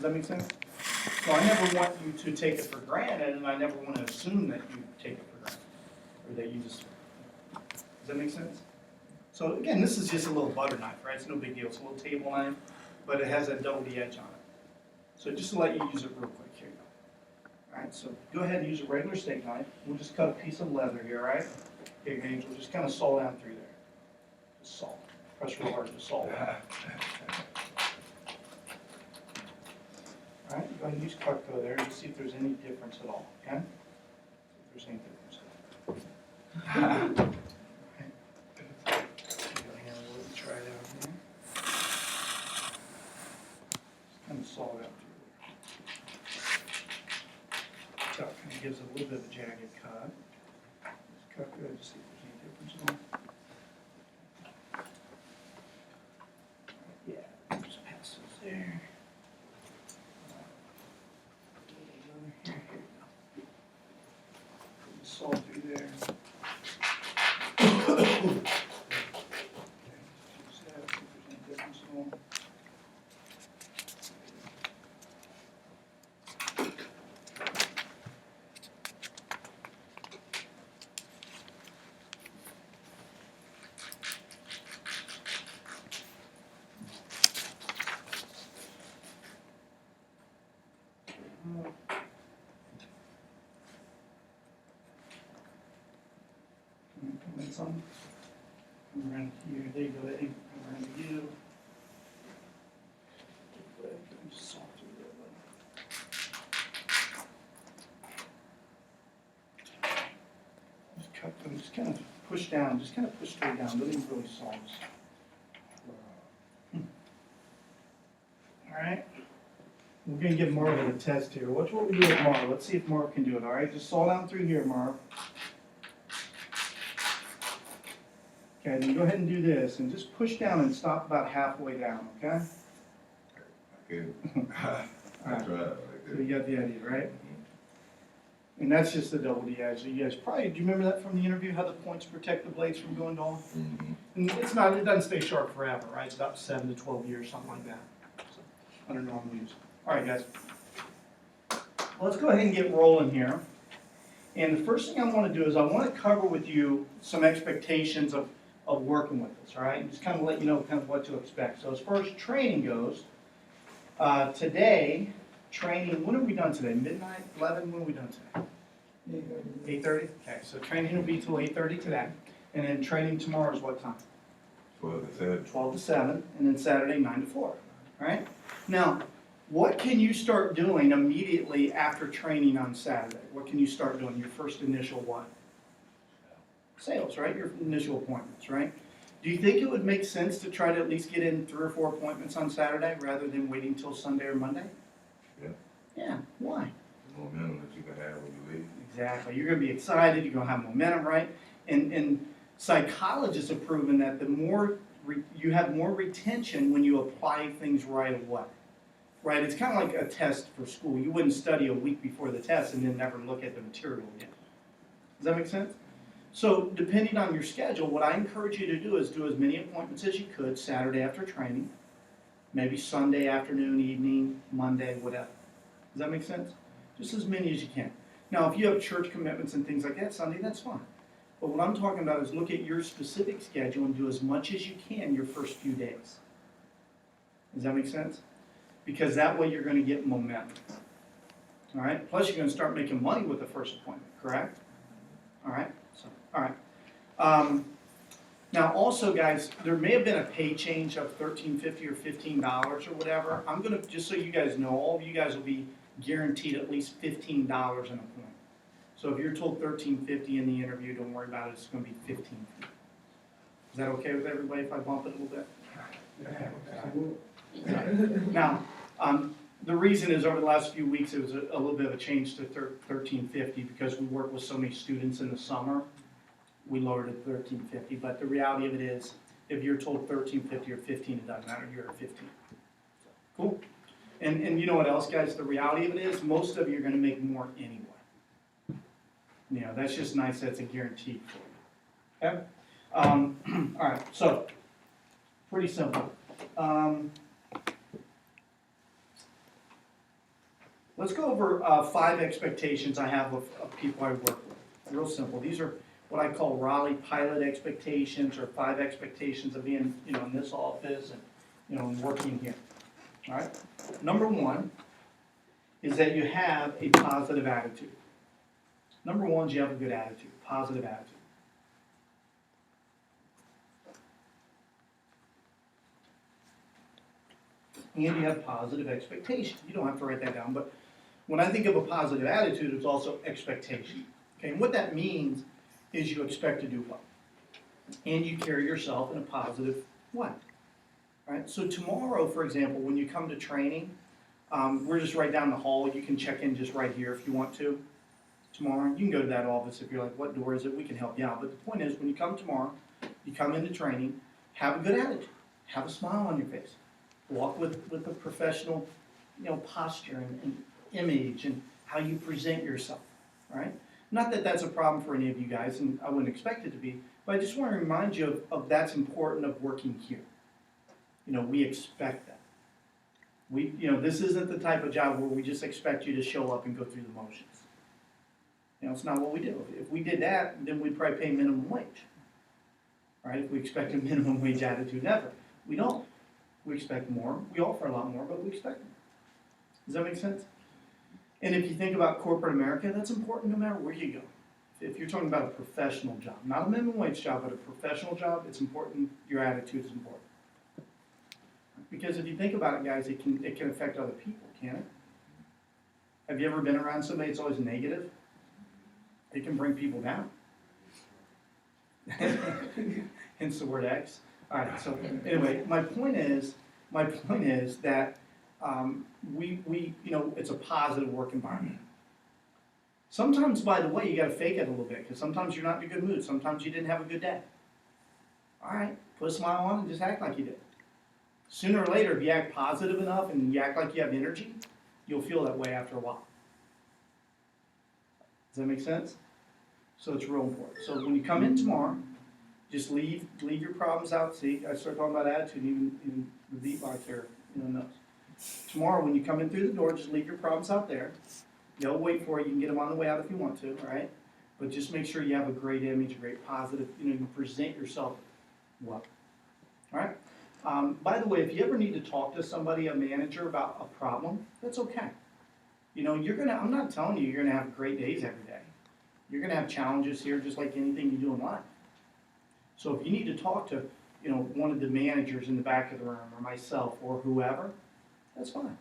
Does that make sense? So I never want you to take it for granted, and I never want to assume that you take it for granted, or that you just, does that make sense? So again, this is just a little butter knife, right? It's no big deal. It's a little table knife, but it has that double edge on it. So just to let you use it real quick, here you go. All right, so go ahead and use a regular steak knife. We'll just cut a piece of leather here, all right? Okay, Angel, just kind of saw down through there. Just salt. Press real hard to salt. All right, go ahead and use Cutco there and just see if there's any difference at all, okay? See if there's any difference at all. All right. Try it out here. Just kind of saw it out through there. So it kind of gives it a little bit of a jagged cut. Just cut good to see if there's any difference at all. Yeah, just pass those there. Here we go. Put the salt through there. Some around here, there you go, that ink around you. Just salt through there. Just cut them, just kind of push down, just kind of push straight down, don't even really salt. All right, we're going to give Marv a test here. Watch what we do with Marv. Let's see if Marv can do it, all right? Just saw down through here, Marv. Okay, then go ahead and do this, and just push down and stop about halfway down, okay? Okay. All right. Right. So you got the idea, right? And that's just the double D edge. So you guys probably, do you remember that from the interview, how the points protect the blades from going dull? Mm-hmm. And it's not, it doesn't stay sharp forever, right? It's about 7 to 12 years, something like that. So, under normal use. All right, guys. Well, let's go ahead and get rolling here. And the first thing I want to do is I want to cover with you some expectations of working with us, all right? Just kind of let you know kind of what to expect. So as far as training goes, today, training, when are we done today? Midnight, 11, when are we done today? 8:30? Okay, so training will be till 8:30 today. And then training tomorrow is what time? 12 to 7. 12 to 7, and then Saturday 9 to 4, all right? Now, what can you start doing immediately after training on Saturday? What can you start doing? Your first initial what? Sales, right? Your initial appointments, right? Do you think it would make sense to try to at least get in 3 or 4 appointments on Saturday rather than waiting till Sunday or Monday? Yeah. Yeah, why? The momentum that you can have when you leave. Exactly. You're going to be excited. You're going to have momentum, right? And psychologists have proven that the more you have more retention when you apply things right away. Right? It's kind of like a test for school. You wouldn't study a week before the test and then never look at the material again. Does that make sense? So depending on your schedule, what I encourage you to do is do as many appointments as you could Saturday after training, maybe Sunday afternoon, evening, Monday, whatever. Does that make sense? Just as many as you can. Now, if you have church commitments and things like that Sunday, that's fine. But what I'm talking about is look at your specific schedule and do as much as you can your first few days. Does that make sense? Because that way you're going to get momentum. All right? Plus you're going to start making money with the first appointment, correct? All right? So, all right. Now also, guys, there may have been a pay change of $13.50 or $15 or whatever. I'm going to, just so you guys know, all of you guys will be guaranteed at least $15 an appointment. So if you're told $13.50 in the interview, don't worry about it. It's going to be $15. Is that okay with everybody if I bump it a little bit? Now, the reason is over the last few weeks it was a little bit of a change to $13.50 because we work with so many students in the summer. We lowered it to $13.50, but the reality of it is if you're told $13.50 or $15, it doesn't matter, you're at $15. Cool? And you know what else, guys? The reality of it is most of you are going to make more anyway. You know, that's just nice. That's a guarantee for you. Okay? All right, so pretty simple. Let's go over 5 expectations I have of people I work with. Real simple. These are what I call Raleigh pilot expectations, or 5 expectations of being, in this office and, and working here. All right. Number 1 is that you have a positive attitude. Number 1 is you have a good attitude, positive attitude. And you have positive expectation. You don't have to write that down, but when I think of a positive attitude, it's also expectation. Okay, and what that means is you expect to do well. And you carry yourself in a positive way. All right, so tomorrow, for example, when you come to training, we're just right down the hall. You can check in just right here if you want to. Tomorrow, you can go to that office if you're like, what door is it? We can help you out. But the point is, when you come tomorrow, you come into training, have a good attitude. Have a smile on your face. Walk with a professional, posture and image and how you present yourself, right? Not that that's a problem for any of you guys, and I wouldn't expect it to be, but I just want to remind you of that's important of working here. We expect that. This isn't the type of job where we just expect you to show up and go through the motions. It's not what we do. If we did that, then we'd probably pay minimum wage, right? If we expect a minimum wage attitude, never. We don't. We expect more. We offer a lot more, but we expect more. Does that make sense? And if you think about corporate America, that's important no matter where you go. If you're talking about a professional job, not a minimum wage job, but a professional job, it's important. Your attitude is important. Because if you think about it, guys, it can affect other people, can't it? Have you ever been around somebody that's always negative? It can bring people down. Hence the word X. All right. So anyway, my point is that it's a positive work environment. Sometimes, by the way, you got to fake it a little bit because sometimes you're not in a good mood. Sometimes you didn't have a good day. All right, put a smile on and just act like you did. Sooner or later, if you act positive enough and you act like you have energy, you'll feel that way after a while. Does that make sense? So it's real important. So when you come in tomorrow, just leave your problems out. See, I start talking about attitude, even the beatbox there, knows. Tomorrow, when you come in through the door, just leave your problems out there. They'll wait for you. You can get them on the way out if you want to, right? But just make sure you have a great image, a great positive, you present yourself well. All right? By the way, if you ever need to talk to somebody, a manager, about a problem, that's okay. I'm not telling you you're gonna have great days every day. You're gonna have challenges here just like anything you do in life. So if you need to talk to, one of the managers in the back of the room, or myself, or whoever, that's fine.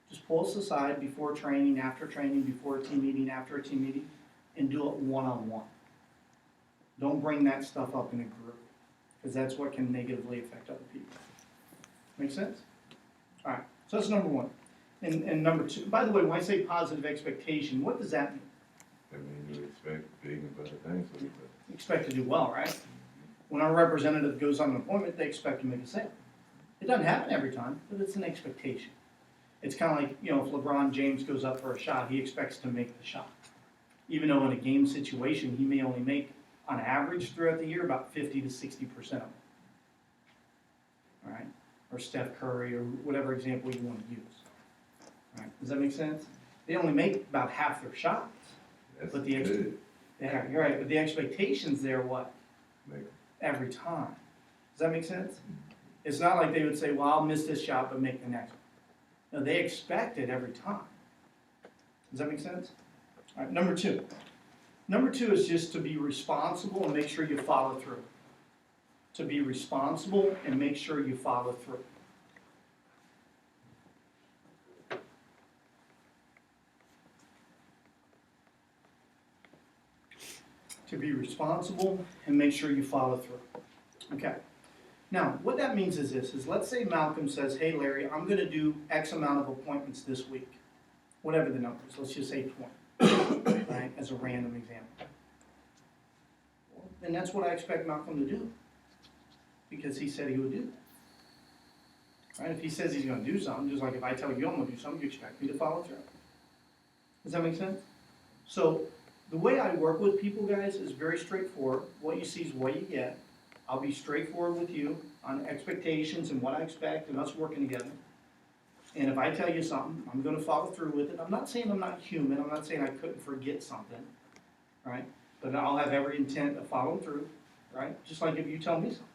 Just pull us aside before training, after training, before a team meeting, after a team meeting, and do it one-on-one. Don't bring that stuff up in a group, because that's what can negatively affect other people. Make sense? All right, so that's number 1. And number 2, by the way, when I say positive expectation, what does that mean? I mean, you expect big and better things from people. Expect to do well, right? When our representative goes on an appointment, they expect to make a sale. It doesn't happen every time, but it's an expectation. It's kind of like, if LeBron James goes up for a shot, he expects to make the shot. Even though in a game situation, he may only make, on average throughout the year, about 50 to 60% of them. All right? Or Steph Curry, or whatever example you want to use. All right? Does that make sense? They only make about half their shots. That's but good. Yeah, you're right. But the expectations there, what? Make Every time. Does that make sense? It's not like they would say, well, I'll miss this shot, but make the next one. No, they expect it every time. Does that make sense? All right, number 2. Number 2 is just to be responsible and make sure you follow through. To be responsible and make sure you follow through. To be responsible and make sure you follow through. Okay. Now, what that means is this, is let's say Malcolm says, hey Larry, I'm going to do X amount of appointments this week. Whatever the number is, let's just say 20, right, as a random example. Well, then that's what I expect Malcolm to do, because he said he would do that. Right? If he says he's going to do something, just like if I tell you I'm going to do something, you expect me to follow through. Does that make sense? So, the way I work with people, guys, is very straightforward. What you see is what you get. I'll be straightforward with you on expectations and what I expect and us working together. And if I tell you something, I'm gonna follow through with it. I'm not saying I'm not human, I'm not saying I couldn't forget something, right? But I'll have every intent of following through, right? Just like if you tell me something.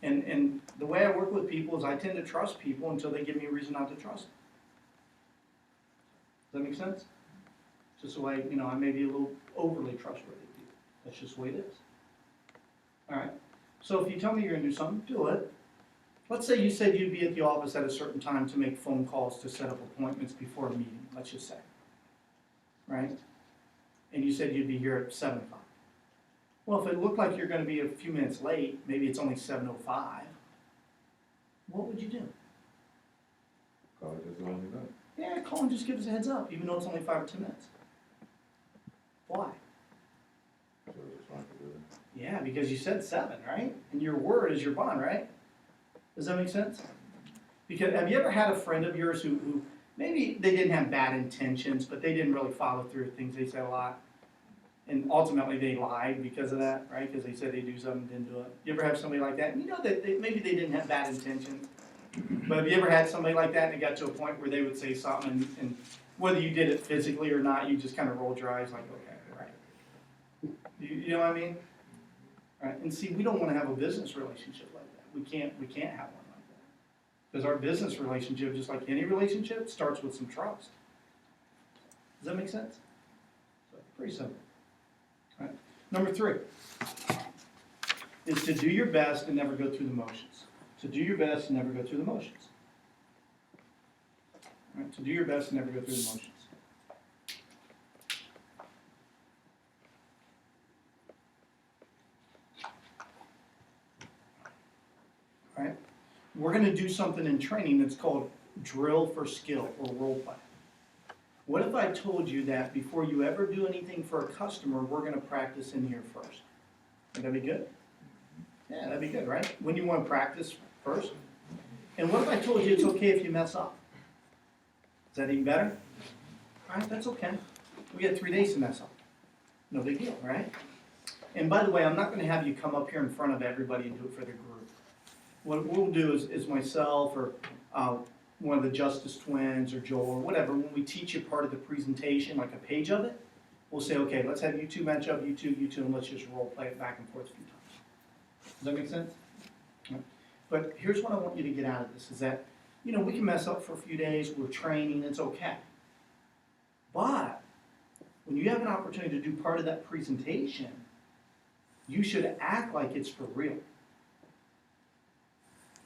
And the way I work with people is I tend to trust people until they give me a reason not to trust them. Does that make sense? Just the way, I may be a little overly trustworthy with people. That's just the way it is. All right? So if you tell me you're gonna do something, do it. Let's say you said you'd be at the office at a certain time to make phone calls to set up appointments before a meeting, let's just say. Right? And you said you'd be here at 7 o'clock. Well, if it looked like you're gonna be a few minutes late, maybe it's only 7:05, what would you do? Call it just only that. Yeah, call and just give us a heads up, even though it's only 5 or 10 minutes. Why? So it's responsibility. Yeah, because you said 7, right? And your word is your bond, right? Does that make sense? Because have you ever had a friend of yours who maybe they didn't have bad intentions, but they didn't really follow through with things they said a lot? And ultimately they lied because of that, right? Because they said they'd do something and didn't do it. You ever have somebody like that? And you know that maybe they didn't have bad intentions. But have you ever had somebody like that and it got to a point where they would say something and whether you did it physically or not, you just kind of rolled your eyes like, okay, right. You know what I mean? Right? And see, we don't want to have a business relationship like that. We can't have one like that. Because our business relationship, just like any relationship, starts with some trust. Does that make sense? So, pretty simple. All right. Number 3 is to do your best and never go through the motions. To do your best and never go through the motions. All right. To do your best and never go through the motions. All right. We're going to do something in training that's called drill for skill or role play. What if I told you that before you ever do anything for a customer, we're going to practice in here first? Would that be good? Yeah, that'd be good, right? When you want to practice first. And what if I told you it's okay if you mess up? Is that even better? All right, that's okay. We got 3 days to mess up. No big deal, right? And by the way, I'm not going to have you come up here in front of everybody and do it for the group. What we'll do is myself or one of the Justice twins or Joel or whatever, when we teach you part of the presentation, like a page of it, we'll say, okay, let's have you two match up, you two, and let's just role play it back and forth a few times. Does that make sense? Yeah. But here's what I want you to get out of this, is that, we can mess up for a few days, we're training, it's okay. But when you have an opportunity to do part of that presentation, you should act like it's for real.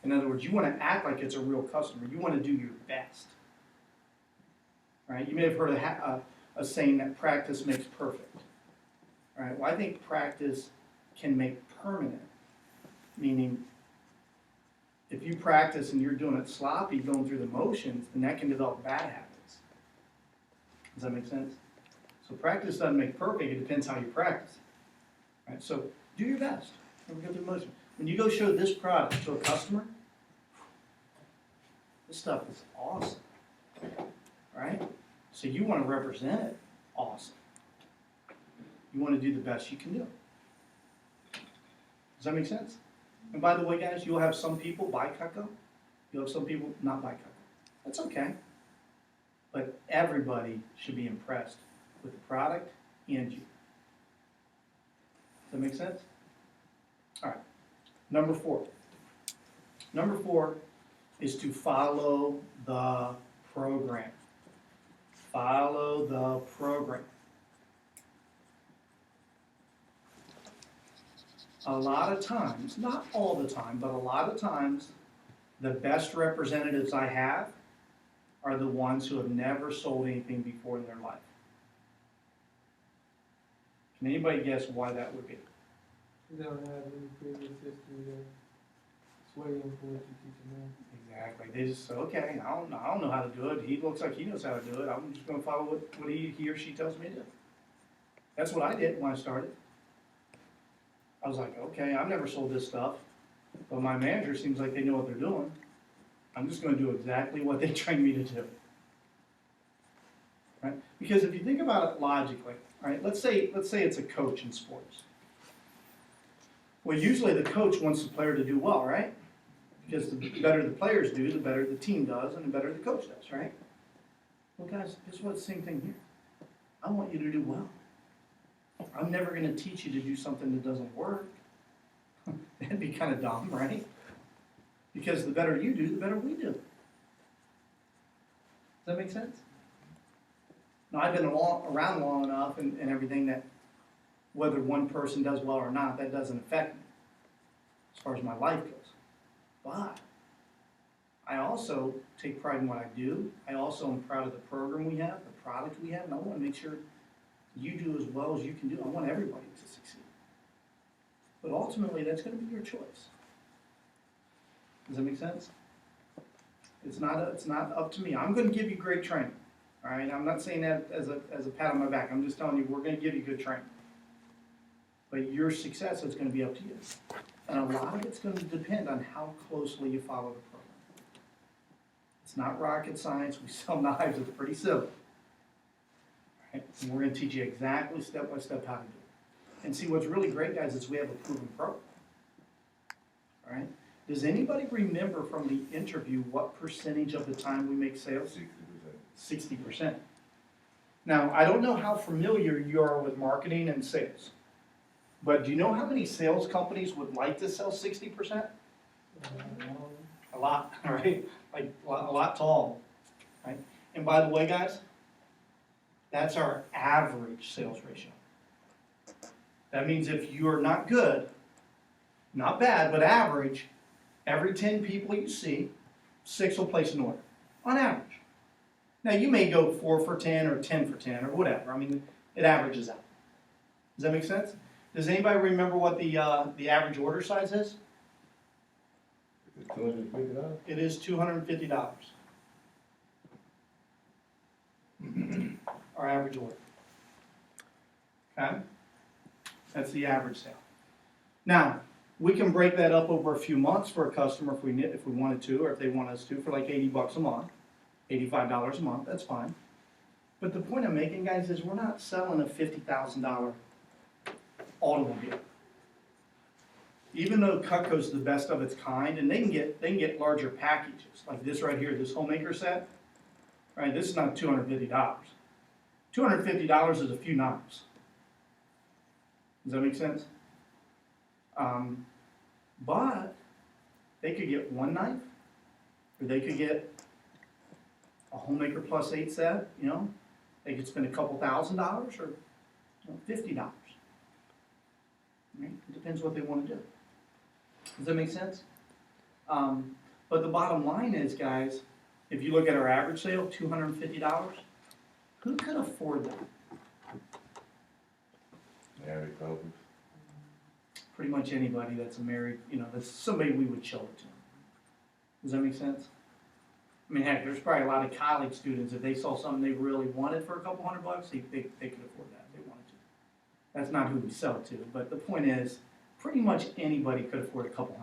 In other words, you want to act like it's a real customer. You want to do your best. Right? You may have heard a saying that practice makes perfect. Right? Well, I think practice can make permanent. Meaning, if you practice and you're doing it sloppy, going through the motions, then that can develop bad habits. Does that make sense? So practice doesn't make perfect. It depends how you practice. Right? So do your best. Never go through the motion. When you go show this product to a customer, this stuff is awesome, right? So you want to represent it awesome. You want to do the best you can do. Does that make sense? And by the way, guys, you'll have some people buy Cutco. You'll have some people not buy Cutco. That's okay. But everybody should be impressed with the product and you. Does that make sense? All right. Number 4. Number 4 is to follow the program. Follow the program. A lot of times, not all the time, but a lot of times, the best representatives I have are the ones who have never sold anything before in their life. Can anybody guess why that would be? You don't have any previous history to sway them for what you teach them now. Exactly. They just say, okay, I don't know how to do it. He looks like he knows how to do it. I'm just going to follow what he or she tells me to do. That's what I did when I started. I was like, okay, I've never sold this stuff, but my manager seems like they know what they're doing. I'm just going to do exactly what they trained me to do. Right? Because if you think about it logically, right? Let's say it's a coach in sports. Well, usually the coach wants the player to do well, right? Because the better the players do, the better the team does, and the better the coach does, right? Well, guys, guess what? Same thing here. I want you to do well. I'm never going to teach you to do something that doesn't work. That'd be kind of dumb, right? Because the better you do, the better we do. Does that make sense? Now, I've been around long enough and everything that whether one person does well or not, that doesn't affect me as far as my life goes. But I also take pride in what I do. I also am proud of the program we have, the product we have, and I want to make sure you do as well as you can do. I want everybody to succeed. But ultimately, that's going to be your choice. Does that make sense? It's not up to me. I'm going to give you great training. All right? I'm not saying that as a pat on my back. I'm just telling you we're going to give you good training. But your success is going to be up to you. And a lot of it's going to depend on how closely you follow the program. It's not rocket science. We sell knives. It's pretty simple. Right? And we're going to teach you exactly step by step how to do it. And see, what's really great, guys, is we have a proven program. All right? Does anybody remember from the interview what percentage of the time we make sales? 60%. 60%. Now, I don't know how familiar you are with marketing and sales, but do you know how many sales companies would like to sell 60%? A lot, right? Like a lot to all, right? And by the way, guys, that's our average sales ratio. That means if you are not good, not bad, but average, every 10 people you see, 6 will place an order, on average. Now, you may go 4 for 10 or 10 for 10 or whatever. I mean, it averages out. Does that make sense? Does anybody remember what the average order size is? Is it $250? It is $250. Our average order. Okay? That's the average sale. Now, we can break that up over a few months for a customer if we wanted to, or if they want us to, for like $80 a month, $85 a month, that's fine. But the point I'm making, guys, is we're not selling a $50,000 automobile. Even though Cutco's the best of its kind, and they can get larger packages, like this right here, this homemaker set, right? This is not $250. $250 is a few knives. Does that make sense? But they could get one knife, or they could get a homemaker plus 8 set. You know, they could spend a couple $1,000s or $50. Right? It depends what they want to do. Does that make sense? But the bottom line is, guys, if you look at our average sale, $250, who could afford that? Married couples. Pretty much anybody that's a married, that's somebody we would show it to. Does that make sense? I mean, heck, there's probably a lot of college students, if they saw something they really wanted for a couple $100, they could afford that if they wanted to. That's not who we sell it to, but the point is, pretty much anybody could afford a couple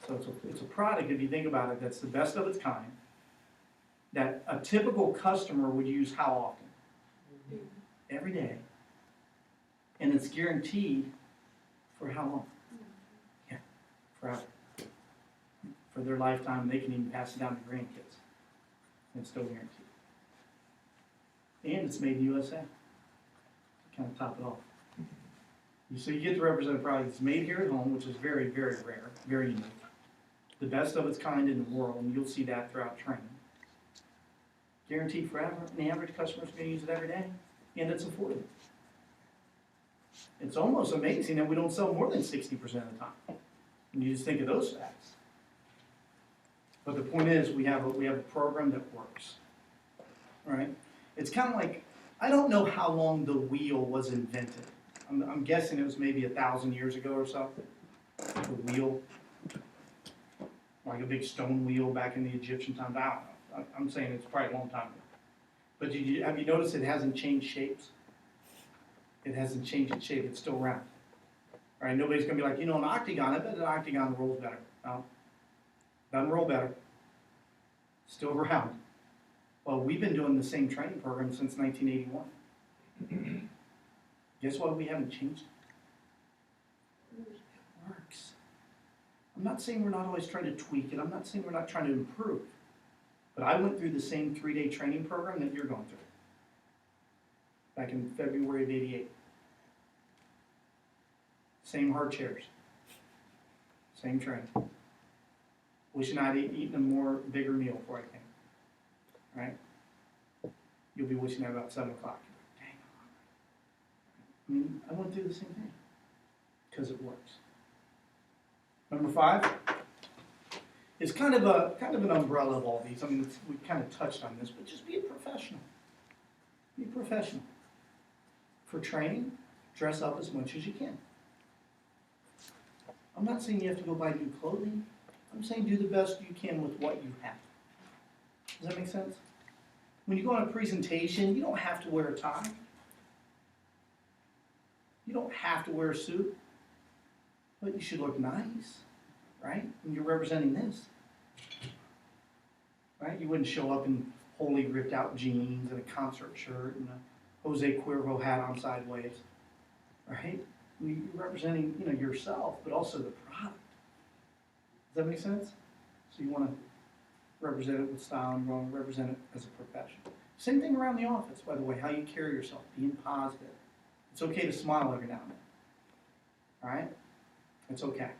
$100. So it's a product, if you think about it, that's the best of its kind, that a typical customer would use how often? Every day. And it's guaranteed for how long? Yeah, forever. For their lifetime, they can even pass it down to grandkids. And it's still guaranteed. And it's made in the USA. Kind of top it off. So you get to represent a product that's made here at home, which is very, very rare, very unique. The best of its kind in the world, and you'll see that throughout training. Guaranteed forever, and the average customer's going to use it every day, and it's affordable. It's almost amazing that we don't sell more than 60% of the time. And you just think of those facts. But the point is, we have a program that works. All right? It's kind of like, I don't know how long the wheel was invented. I'm guessing it was maybe 1,000 years ago or so. The wheel, like a big stone wheel back in the Egyptian time. I don't know. I'm saying it's probably a long time ago. But have you noticed it hasn't changed shapes? It hasn't changed its shape. It's still round. All right, nobody's going to be like, an octagon. I bet an octagon rolls better. No, doesn't roll better. Still round. Well, we've been doing the same training program since 1981. Guess what? We haven't changed it. It works. I'm not saying we're not always trying to tweak it, I'm not saying we're not trying to improve. But I went through the same 3-day training program that you're going through. Back in February of '88. Same hard chairs. Same training. Wishing I'd eaten a more bigger meal before I came. Right? You'll be wishing that about 7 o'clock. Dang, I mean, I went through the same thing. Because it works. Number 5 is kind of an umbrella of all these. I mean, we kind of touched on this, but just be a professional. Be a professional. For training, dress up as much as you can. I'm not saying you have to go buy new clothing. I'm saying do the best you can with what you have. Does that make sense? When you go on a presentation, you don't have to wear a tie. You don't have to wear a suit. But you should look nice, right? When you're representing this. Right? You wouldn't show up in wholly ripped out jeans and a concert shirt and a Jose Cuervo hat on sideways. Right? You're representing, yourself, but also the product. Does that make sense? So you want to represent it with style and you want to represent it as a professional. Same thing around the office, by the way, how you carry yourself, being positive. It's okay to smile every now and then. All right? It's okay.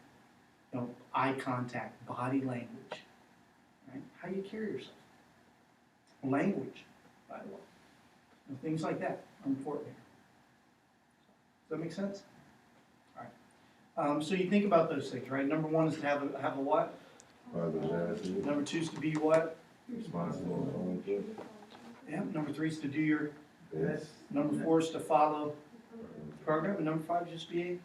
Eye contact, body language. Right? How you carry yourself. Language, by the way. Things like that are important here. Does that make sense? All right. So you think about those things, right? Number 1 is to have a what? Number 2 is to be what? Responsible. Yeah. Number 3 is to do your Yes. Number 4 is to follow the program. And number 5 is just be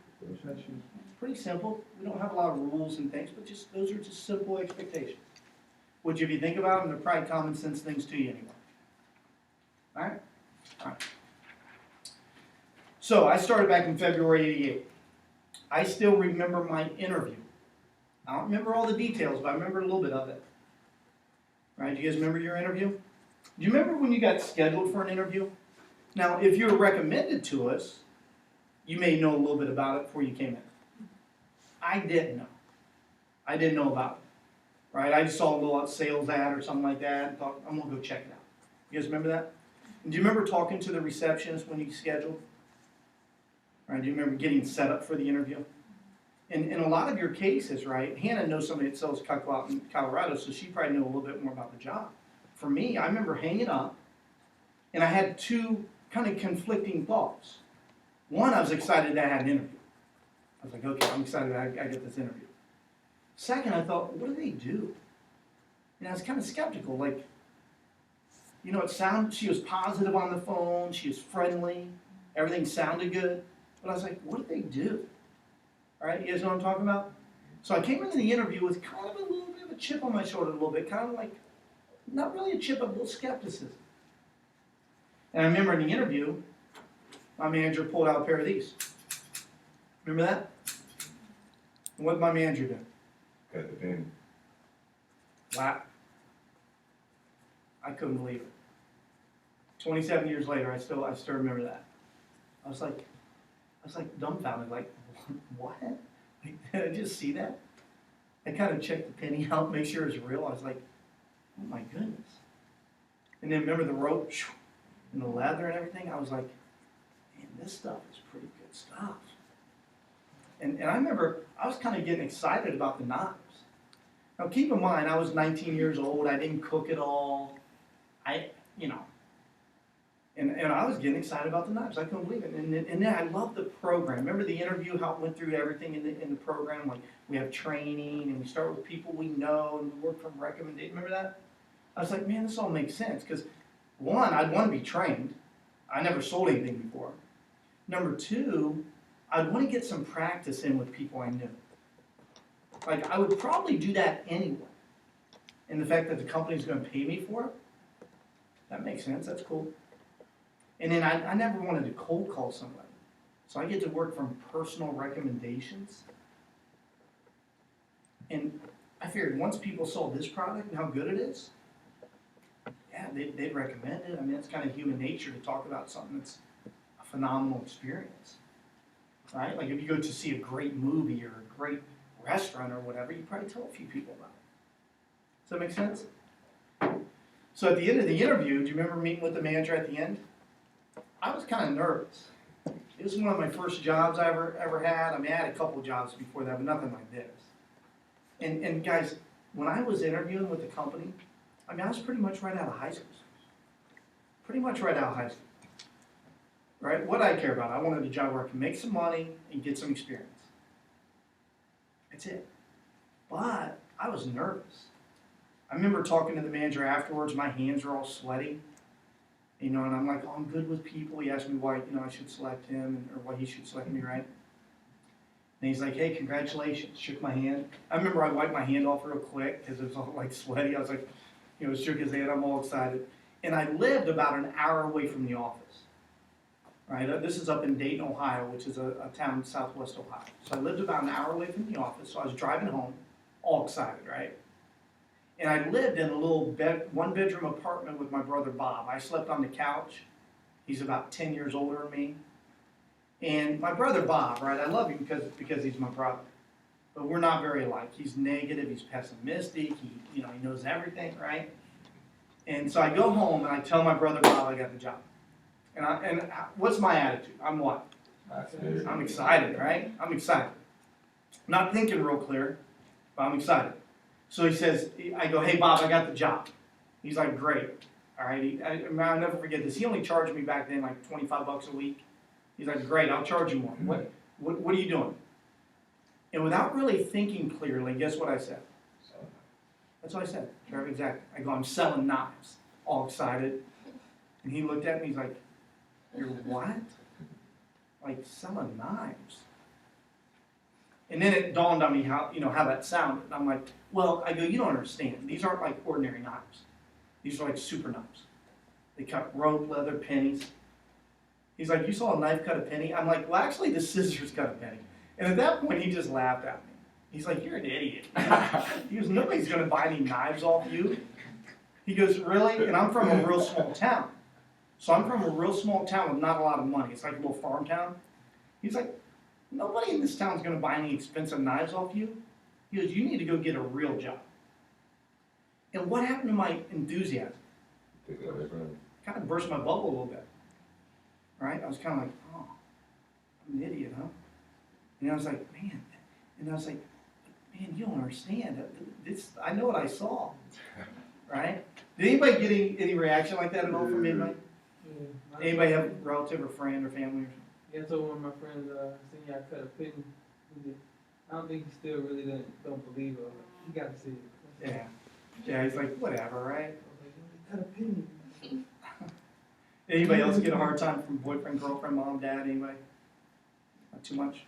pretty simple. We don't have a lot of rules and things, but those are just simple expectations. Which, if you think about them, they're probably common sense things to you anyway. All right? All right. So I started back in February '88. I still remember my interview. I don't remember all the details, but I remember a little bit of it. All right? Do you guys remember your interview? Do you remember when you got scheduled for an interview? Now, if you were recommended to us, you may know a little bit about it before you came in. I didn't know. I didn't know about it. Right? I just saw a little sales ad or something like that and thought, I'm going to go check it out. You guys remember that? And do you remember talking to the receptionist when you scheduled? Right? Do you remember getting set up for the interview? In a lot of your cases, right, Hannah knows somebody that sells cacao in Colorado, so she probably knew a little bit more about the job. For me, I remember hanging up, and I had 2 kind of conflicting thoughts. One, I was excited that I had an interview. I was like, okay, I'm excited that I get this interview. Second, I thought, what do they do? And I was kind of skeptical, like, she was positive on the phone, she was friendly, everything sounded good, but I was like, what do they do? All right, you guys know what I'm talking about? So I came into the interview with kind of a little bit of a chip on my shoulder, a little bit, kind of like, not really a chip, but a little skepticism. And I remember in the interview, my manager pulled out a pair of these. Remember that? And what did my manager do? Got the pen. Wow. I couldn't believe it. 27 years later, I still remember that. I was like dumbfounded, like, what? Like, did I just see that? I kind of checked the penny out, make sure it's real. I was like, oh my goodness. And then remember the rope and the leather and everything? I was like, man, this stuff is pretty good stuff. And I remember I was kind of getting excited about the knives. Now keep in mind, I was 19 years old. I didn't cook at all. And I was getting excited about the knives. I couldn't believe it. And then I loved the program. Remember the interview, how it went through everything in the program? Like, we have training, and we start with people we know, and we work from recommendation. Remember that? I was like, man, this all makes sense. Because, one, I'd want to be trained. I never sold anything before. Number 2, I'd want to get some practice in with people I knew. Like, I would probably do that anyway. And the fact that the company's going to pay me for it, that makes sense. That's cool. And then I never wanted to cold call somebody. So I get to work from personal recommendations. And I figured once people saw this product and how good it is, yeah, they'd recommend it. I mean, it's kind of human nature to talk about something that's a phenomenal experience. Right? Like if you go to see a great movie or a great restaurant or whatever, you probably tell a few people about it. Does that make sense? So at the end of the interview, do you remember meeting with the manager at the end? I was kind of nervous. It was one of my first jobs I ever had. I mean, I had a couple jobs before that, but nothing like this. And guys, when I was interviewing with the company, I mean, I was pretty much right out of high school. Pretty much right out of high school. Right? What I care about, I wanted a job where I can make some money and get some experience. That's it. But I was nervous. I remember talking to the manager afterwards, my hands were all sweaty. You know, and I'm like, oh, I'm good with people. He asked me why, I should select him or why he should select me, right? And he's like, hey, congratulations. Shook my hand. I remember I wiped my hand off real quick because it was all like sweaty. I was like, shook his hand. I'm all excited. And I lived about an hour away from the office. Right? This is up in Dayton, Ohio, which is a town in southwest Ohio. So I lived about an hour away from the office. So I was driving home, all excited, right? And I lived in a little one-bedroom apartment with my brother Bob. I slept on the couch. He's about 10 years older than me. And my brother Bob, right, I love him because he's my brother. But we're not very alike. He's negative, he's pessimistic, he knows everything, right? And so I go home and I tell my brother Bob I got the job. And what's my attitude? I'm what? I'm excited, right? I'm excited. Not thinking real clear, but I'm excited. So he says, I go, hey, Bob, I got the job. He's like, great. All right. I'll never forget this. He only charged me back then like $25 a week. He's like, great, I'll charge you more. What are you doing? And without really thinking clearly, guess what I said? That's what I said. Trevor, exactly. I go, I'm selling knives. All excited. And he looked at me, he's like, you're what? Like selling knives. And then it dawned on me how that sounded. I'm like, well, I go, you don't understand. These aren't like ordinary knives. These are like super knives. They cut rope, leather, pennies. He's like, you saw a knife cut a penny? I'm like, well, actually, the scissors cut a penny. And at that point, he just laughed at me. He's like, you're an idiot. He goes, nobody's going to buy any knives off you. He goes, really? And I'm from a real small town. So I'm from a real small town with not a lot of money. It's like a little farm town. He's like, nobody in this town is going to buy any expensive knives off you. He goes, you need to go get a real job. And what happened to my enthusiasm? Kind of burst my bubble a little bit. Right? I was kind of like, oh, I'm an idiot, huh? And I was like, man. And I was like, man, you don't understand. I know what I saw. Right? Did anybody get any reaction like that at all from anybody? Yeah, Anybody have a relative or friend or family or something? Yeah, I told one of my friends, seen y'all cut a penny. I don't think he still really don't believe it. He got to see it. Yeah. Yeah, he's like, whatever, right? I was like, cut a penny. Anybody else get a hard time from boyfriend, girlfriend, mom, dad, anybody? Not too much?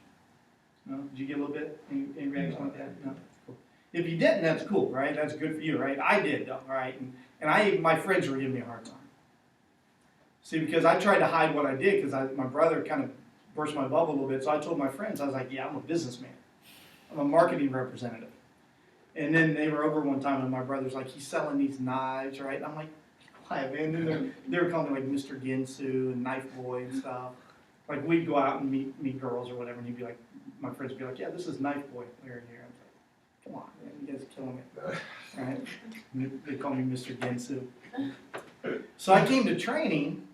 No? Did you get a little bit? Any reaction like that? No? Cool. If you didn't, that's cool, right? That's good for you, right? I did, though, right? And my friends were giving me a hard time. See, because I tried to hide what I did because my brother kind of burst my bubble a little bit. So I told my friends, I was like, yeah, I'm a businessman. I'm a marketing representative. And then they were over one time and my brother's like, he's selling these knives, right? And I'm like, quiet, man. And then they were calling me like Mr. Ginsu and Knife Boy and stuff. Like we'd go out and meet girls or whatever, and he'd be like, my friends would be like, yeah, this is Knife Boy here and here. I was like, come on, man, you guys are killing me. Right? And they call me Mr. Ginsu. So I came to training,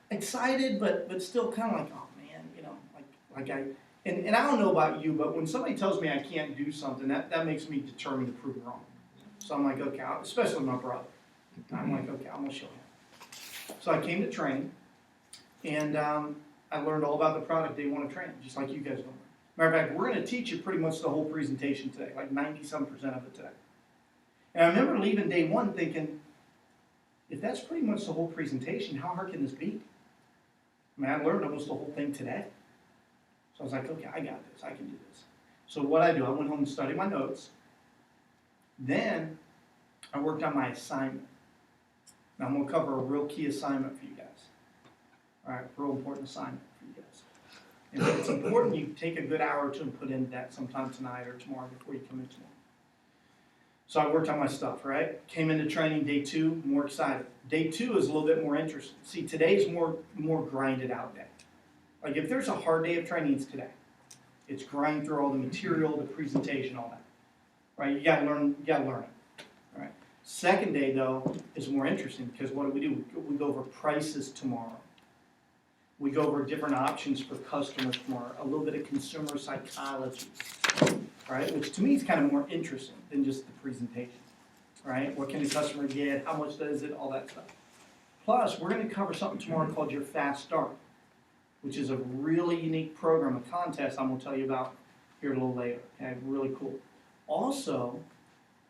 excited, but still kind of like, oh man, and I don't know about you, but when somebody tells me I can't do something, that makes me determined to prove wrong. So I'm like, okay, especially my brother. I'm like, okay, I'm gonna show him. So I came to train, and I learned all about the product they want to train, just like you guys learned. Matter of fact, we're gonna teach you pretty much the whole presentation today, like 90-some% of it today. And I remember leaving day one thinking, if that's pretty much the whole presentation, how hard can this be? I mean, I learned almost the whole thing today. So I was like, okay, I got this. I can do this. So what I do, I went home and studied my notes. Then I worked on my assignment. Now I'm going to cover a real key assignment for you guys. All right, real important assignment for you guys. And it's important you take a good hour or two and put in that sometime tonight or tomorrow before you come in tomorrow. So I worked on my stuff, right? Came into training day 2, more excited. Day 2 is a little bit more interesting. See, today's more grinded out day. Like if there's a hard day of training, it's today. It's grind through all the material, the presentation, all that. Right? You gotta learn it. All right. Second day though is more interesting because what do? We go over prices tomorrow. We go over different options for customers tomorrow. A little bit of consumer psychology, right? Which to me is kind of more interesting than just the presentation, right? What can the customer get? How much does it? All that stuff. Plus, we're going to cover something tomorrow called your Fast Start, which is a really unique program, a contest I'm going to tell you about here a little later. Okay, really cool. Also,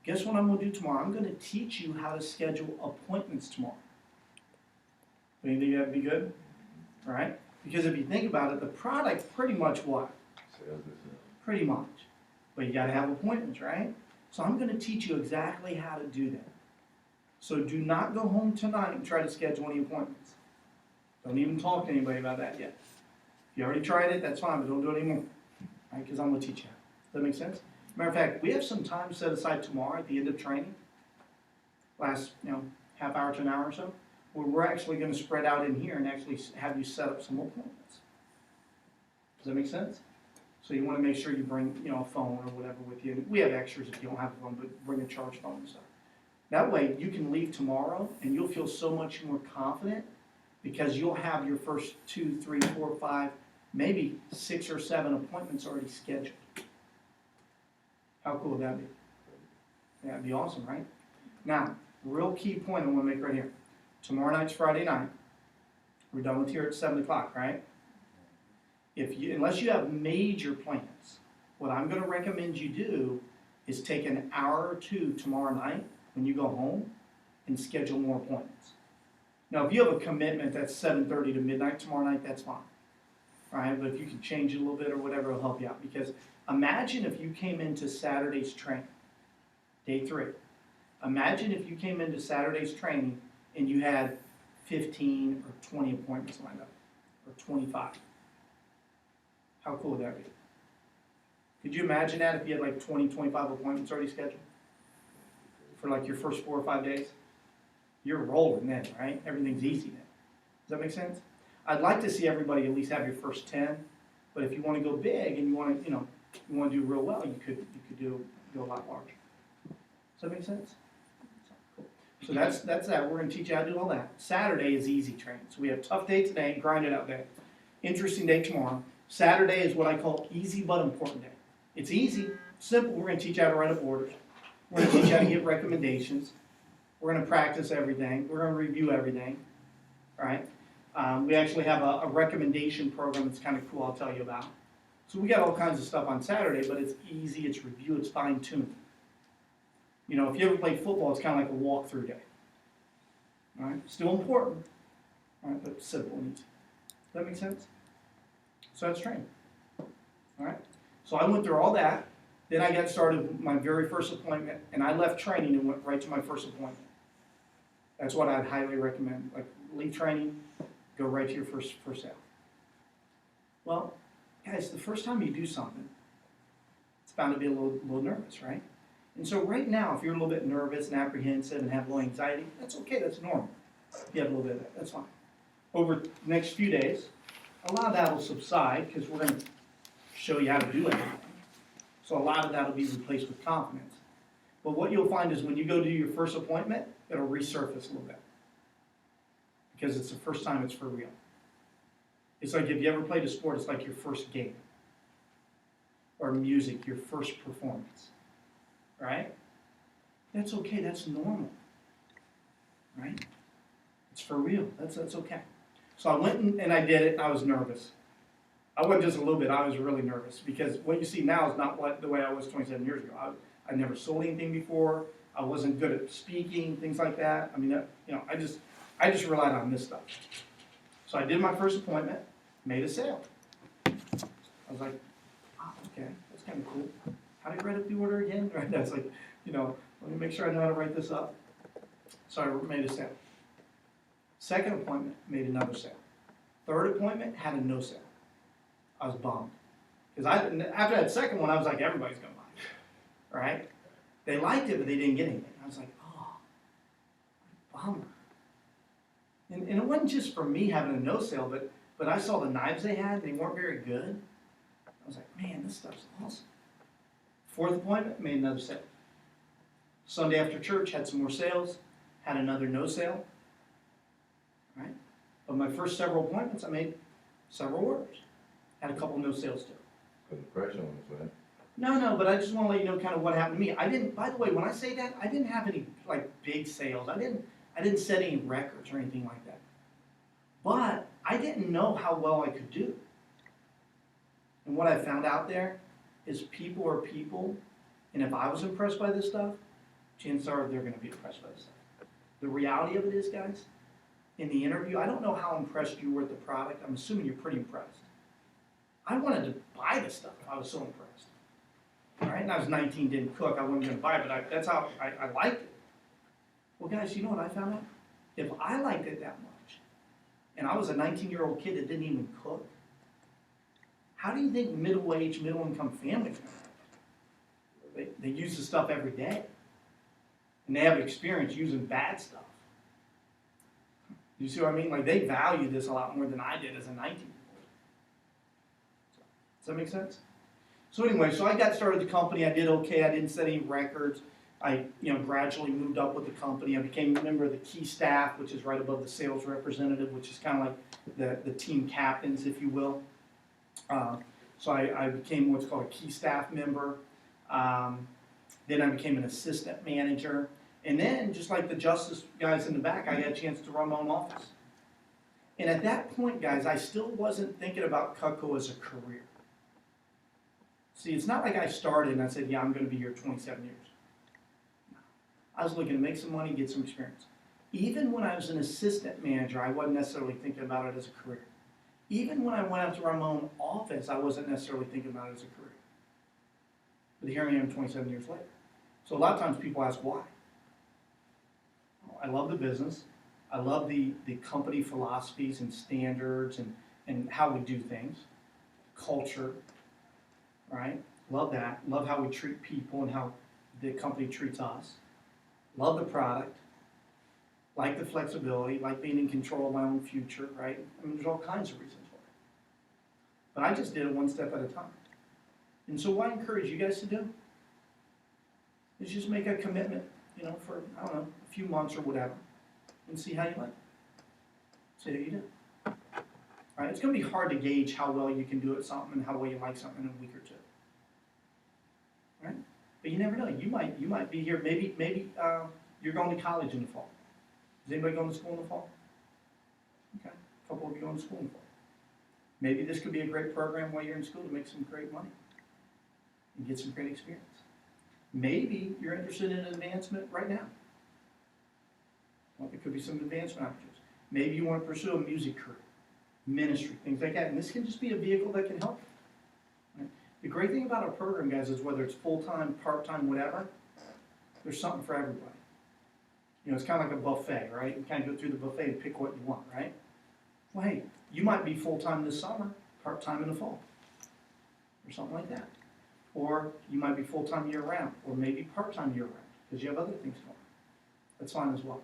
guess what I'm going to do tomorrow? I'm going to teach you how to schedule appointments tomorrow. Do you think that'd be good? All right? Because if you think about it, the product pretty much what? Sales itself. Pretty much. But you got to have appointments, right? So I'm going to teach you exactly how to do that. So do not go home tonight and try to schedule any appointments. Don't even talk to anybody about that yet. If you already tried it, that's fine, but don't do it anymore. Right? Because I'm going to teach you. Does that make sense? Matter of fact, we have some time set aside tomorrow at the end of training, last half hour to an hour or so, where we're actually going to spread out in here and actually have you set up some appointments. Does that make sense? So you want to make sure you bring a phone or whatever with you. We have extras if you don't have a phone, but bring a charge phone and stuff. That way you can leave tomorrow and you'll feel so much more confident because you'll have your first 2, 3, 4, 5, maybe 6 or 7 appointments already scheduled. How cool would that be? Yeah, that'd be awesome, right? Now, real key point I want to make right here. Tomorrow night's Friday night. We're done with here at 7 o'clock, right? Unless you have major plans, what I'm going to recommend you do is take an hour or 2 tomorrow night when you go home and schedule more appointments. Now, if you have a commitment that's 7:30 to midnight tomorrow night, that's fine. All right, but if you can change it a little bit or whatever, it'll help you out. Because imagine if you came into Saturday's training, day 3. Imagine if you came into Saturday's training and you had 15 or 20 appointments lined up, or 25. How cool would that be? Could you imagine that if you had like 20, 25 appointments already scheduled for like your first 4 or 5 days? You're rolling then, right? Everything's easy then. Does that make sense? I'd like to see everybody at least have your first 10, but if you want to go big and you want to, you want to do real well, you could do a lot larger. Does that make sense? Cool. So that's that. We're going to teach you how to do all that. Saturday is easy training. So we have tough day today, grind it out day. Interesting day tomorrow. Saturday is what I call easy but important day. It's easy, simple. We're going to teach you how to write up orders. We're going to teach you how to get recommendations. We're going to practice everything. We're going to review everything. All right. We actually have a recommendation program that's kind of cool I'll tell you about. So we got all kinds of stuff on Saturday, but it's easy, it's review, it's fine-tuned. If you ever played football, it's kind of like a walkthrough day. All right? Still important, all right, but simple and easy. Does that make sense? So that's training. All right? So I went through all that. Then I got started with my very first appointment, and I left training and went right to my first appointment. That's what I'd highly recommend. Like, leave training, go right to your first sale. Well, guys, the first time you do something, it's bound to be a little nervous, right? And so right now, if you're a little bit nervous and apprehensive and have a little anxiety, that's okay, that's normal. You have a little bit of that, that's fine. Over the next few days, a lot of that will subside because we're going to show you how to do everything. So a lot of that will be replaced with confidence. But what you'll find is when you go to your first appointment, it'll resurface a little bit. Because it's the first time it's for real. It's like if you ever played a sport, it's like your first game. Or music, your first performance. Right? That's okay, that's normal. Right? It's for real, that's okay. So I went and I did it, and I was nervous. I wasn't just a little bit, I was really nervous. Because what you see now is not the way I was 27 years ago. I never sold anything before. I wasn't good at speaking, things like that. I mean, I just relied on this stuff. So I did my first appointment, made a sale. I was like, oh, okay, that's kind of cool. How do I write up the order again? Right? That's like, let me make sure I know how to write this up. So I made a sale. Second appointment, made another sale. Third appointment, had a no sale. I was bummed. Because after that second one, I was like, everybody's going to buy it. Right? They liked it, but they didn't get anything. I was like, oh, bummer. And it wasn't just for me having a no sale, but I saw the knives they had, they weren't very good. I was like, man, this stuff's awesome. Fourth appointment, made another sale. Sunday after church, had some more sales, had another no sale, right? But my first several appointments, I made several orders. Had a couple no sales too. Put the pressure on us, right? No, but I just want to let you know kind of what happened to me. I didn't, by the way, when I say that, I didn't have any like big sales. I didn't set any records or anything like that. But I didn't know how well I could do. And what I found out there is people are people, and if I was impressed by this stuff, chances are they're going to be impressed by this stuff. The reality of it is, guys, in the interview, I don't know how impressed you were with the product. I'm assuming you're pretty impressed. I wanted to buy the stuff. I was so impressed. All right, and I was 19, didn't cook. I wasn't going to buy it, but that's how I liked it. Well, guys, you know what I found out? If I liked it that much, and I was a 19-year-old kid that didn't even cook, how do you think middle-aged, middle-income families are going to They use the stuff every day, and they have experience using bad stuff. You see what I mean? Like, they value this a lot more than I did as a 19-year-old. Does that make sense? So anyway, so I got started the company. I did okay. I didn't set any records. I, gradually moved up with the company. I became a member of the key staff, which is right above the sales representative, which is kind of like the team captains, if you will. So I became what's called a key staff member. Then I became an assistant manager. And then, just like the justice guys in the back, I got a chance to run my own office. And at that point, guys, I still wasn't thinking about Cutco as a career. See, it's not like I started and I said, yeah, I'm going to be here 27 years. No. I was looking to make some money, get some experience. Even when I was an assistant manager, I wasn't necessarily thinking about it as a career. Even when I went out to run my own office, I wasn't necessarily thinking about it as a career. But here I am 27 years later. So a lot of times people ask why. I love the business. I love the company philosophies and standards and how we do things. Culture, right? Love that. Love how we treat people and how the company treats us. Love the product. Like the flexibility, like being in control of my own future, right? I mean, there's all kinds of reasons for it. But I just did it one step at a time. And so what I encourage you guys to do is just make a commitment, for, I don't know, a few months or whatever, and see how you like it. See how you do. All right, it's going to be hard to gauge how well you can do at something and how well you like something in a week or two. Right? But you never know. You might be here. Maybe you're going to college in the fall. Is anybody going to school in the fall? Okay, a couple of you going to school in the fall. Maybe this could be a great program while you're in school to make some great money and get some great experience. Maybe you're interested in advancement right now. Well, there could be some advancement opportunities. Maybe you want to pursue a music career, ministry, things like that. And this can just be a vehicle that can help you. Right? The great thing about our program, guys, is whether it's full-time, part-time, whatever, there's something for everybody. It's kind of like a buffet, right? You kind of go through the buffet and pick what you want, right? Well, hey, you might be full-time this summer, part-time in the fall, or something like that. Or you might be full-time year-round, or maybe part-time year-round, because you have other things going on. That's fine as well.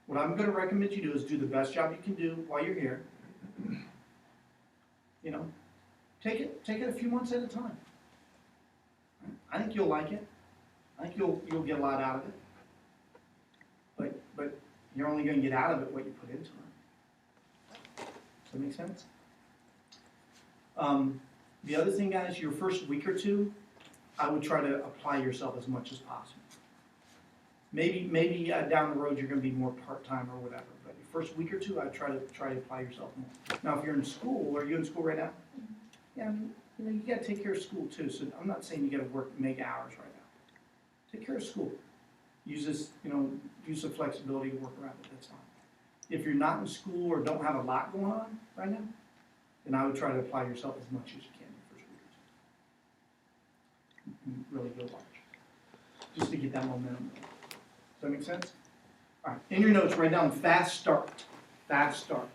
What I'm going to recommend you do is do the best job you can do while you're here. Take it a few months at a time. I think you'll like it. I think you'll get a lot out of it. But you're only going to get out of it what you put into it. Does that make sense? The other thing, guys, your first week or two, I would try to apply yourself as much as possible. Maybe down the road you're going to be more part-time or whatever. But your first week or two, I'd try to apply yourself more. Now, if you're in school, are you in school right now? Yeah, I mean, you got to take care of school too. So I'm not saying you got to work mega hours right now. Take care of school. Use this, use the flexibility to work around it. That's fine. If you're not in school or don't have a lot going on right now, then I would try to apply yourself as much as you can the first week or two. And really go large, just to get that momentum. Does that make sense? All right. In your notes, write down fast start. Fast start.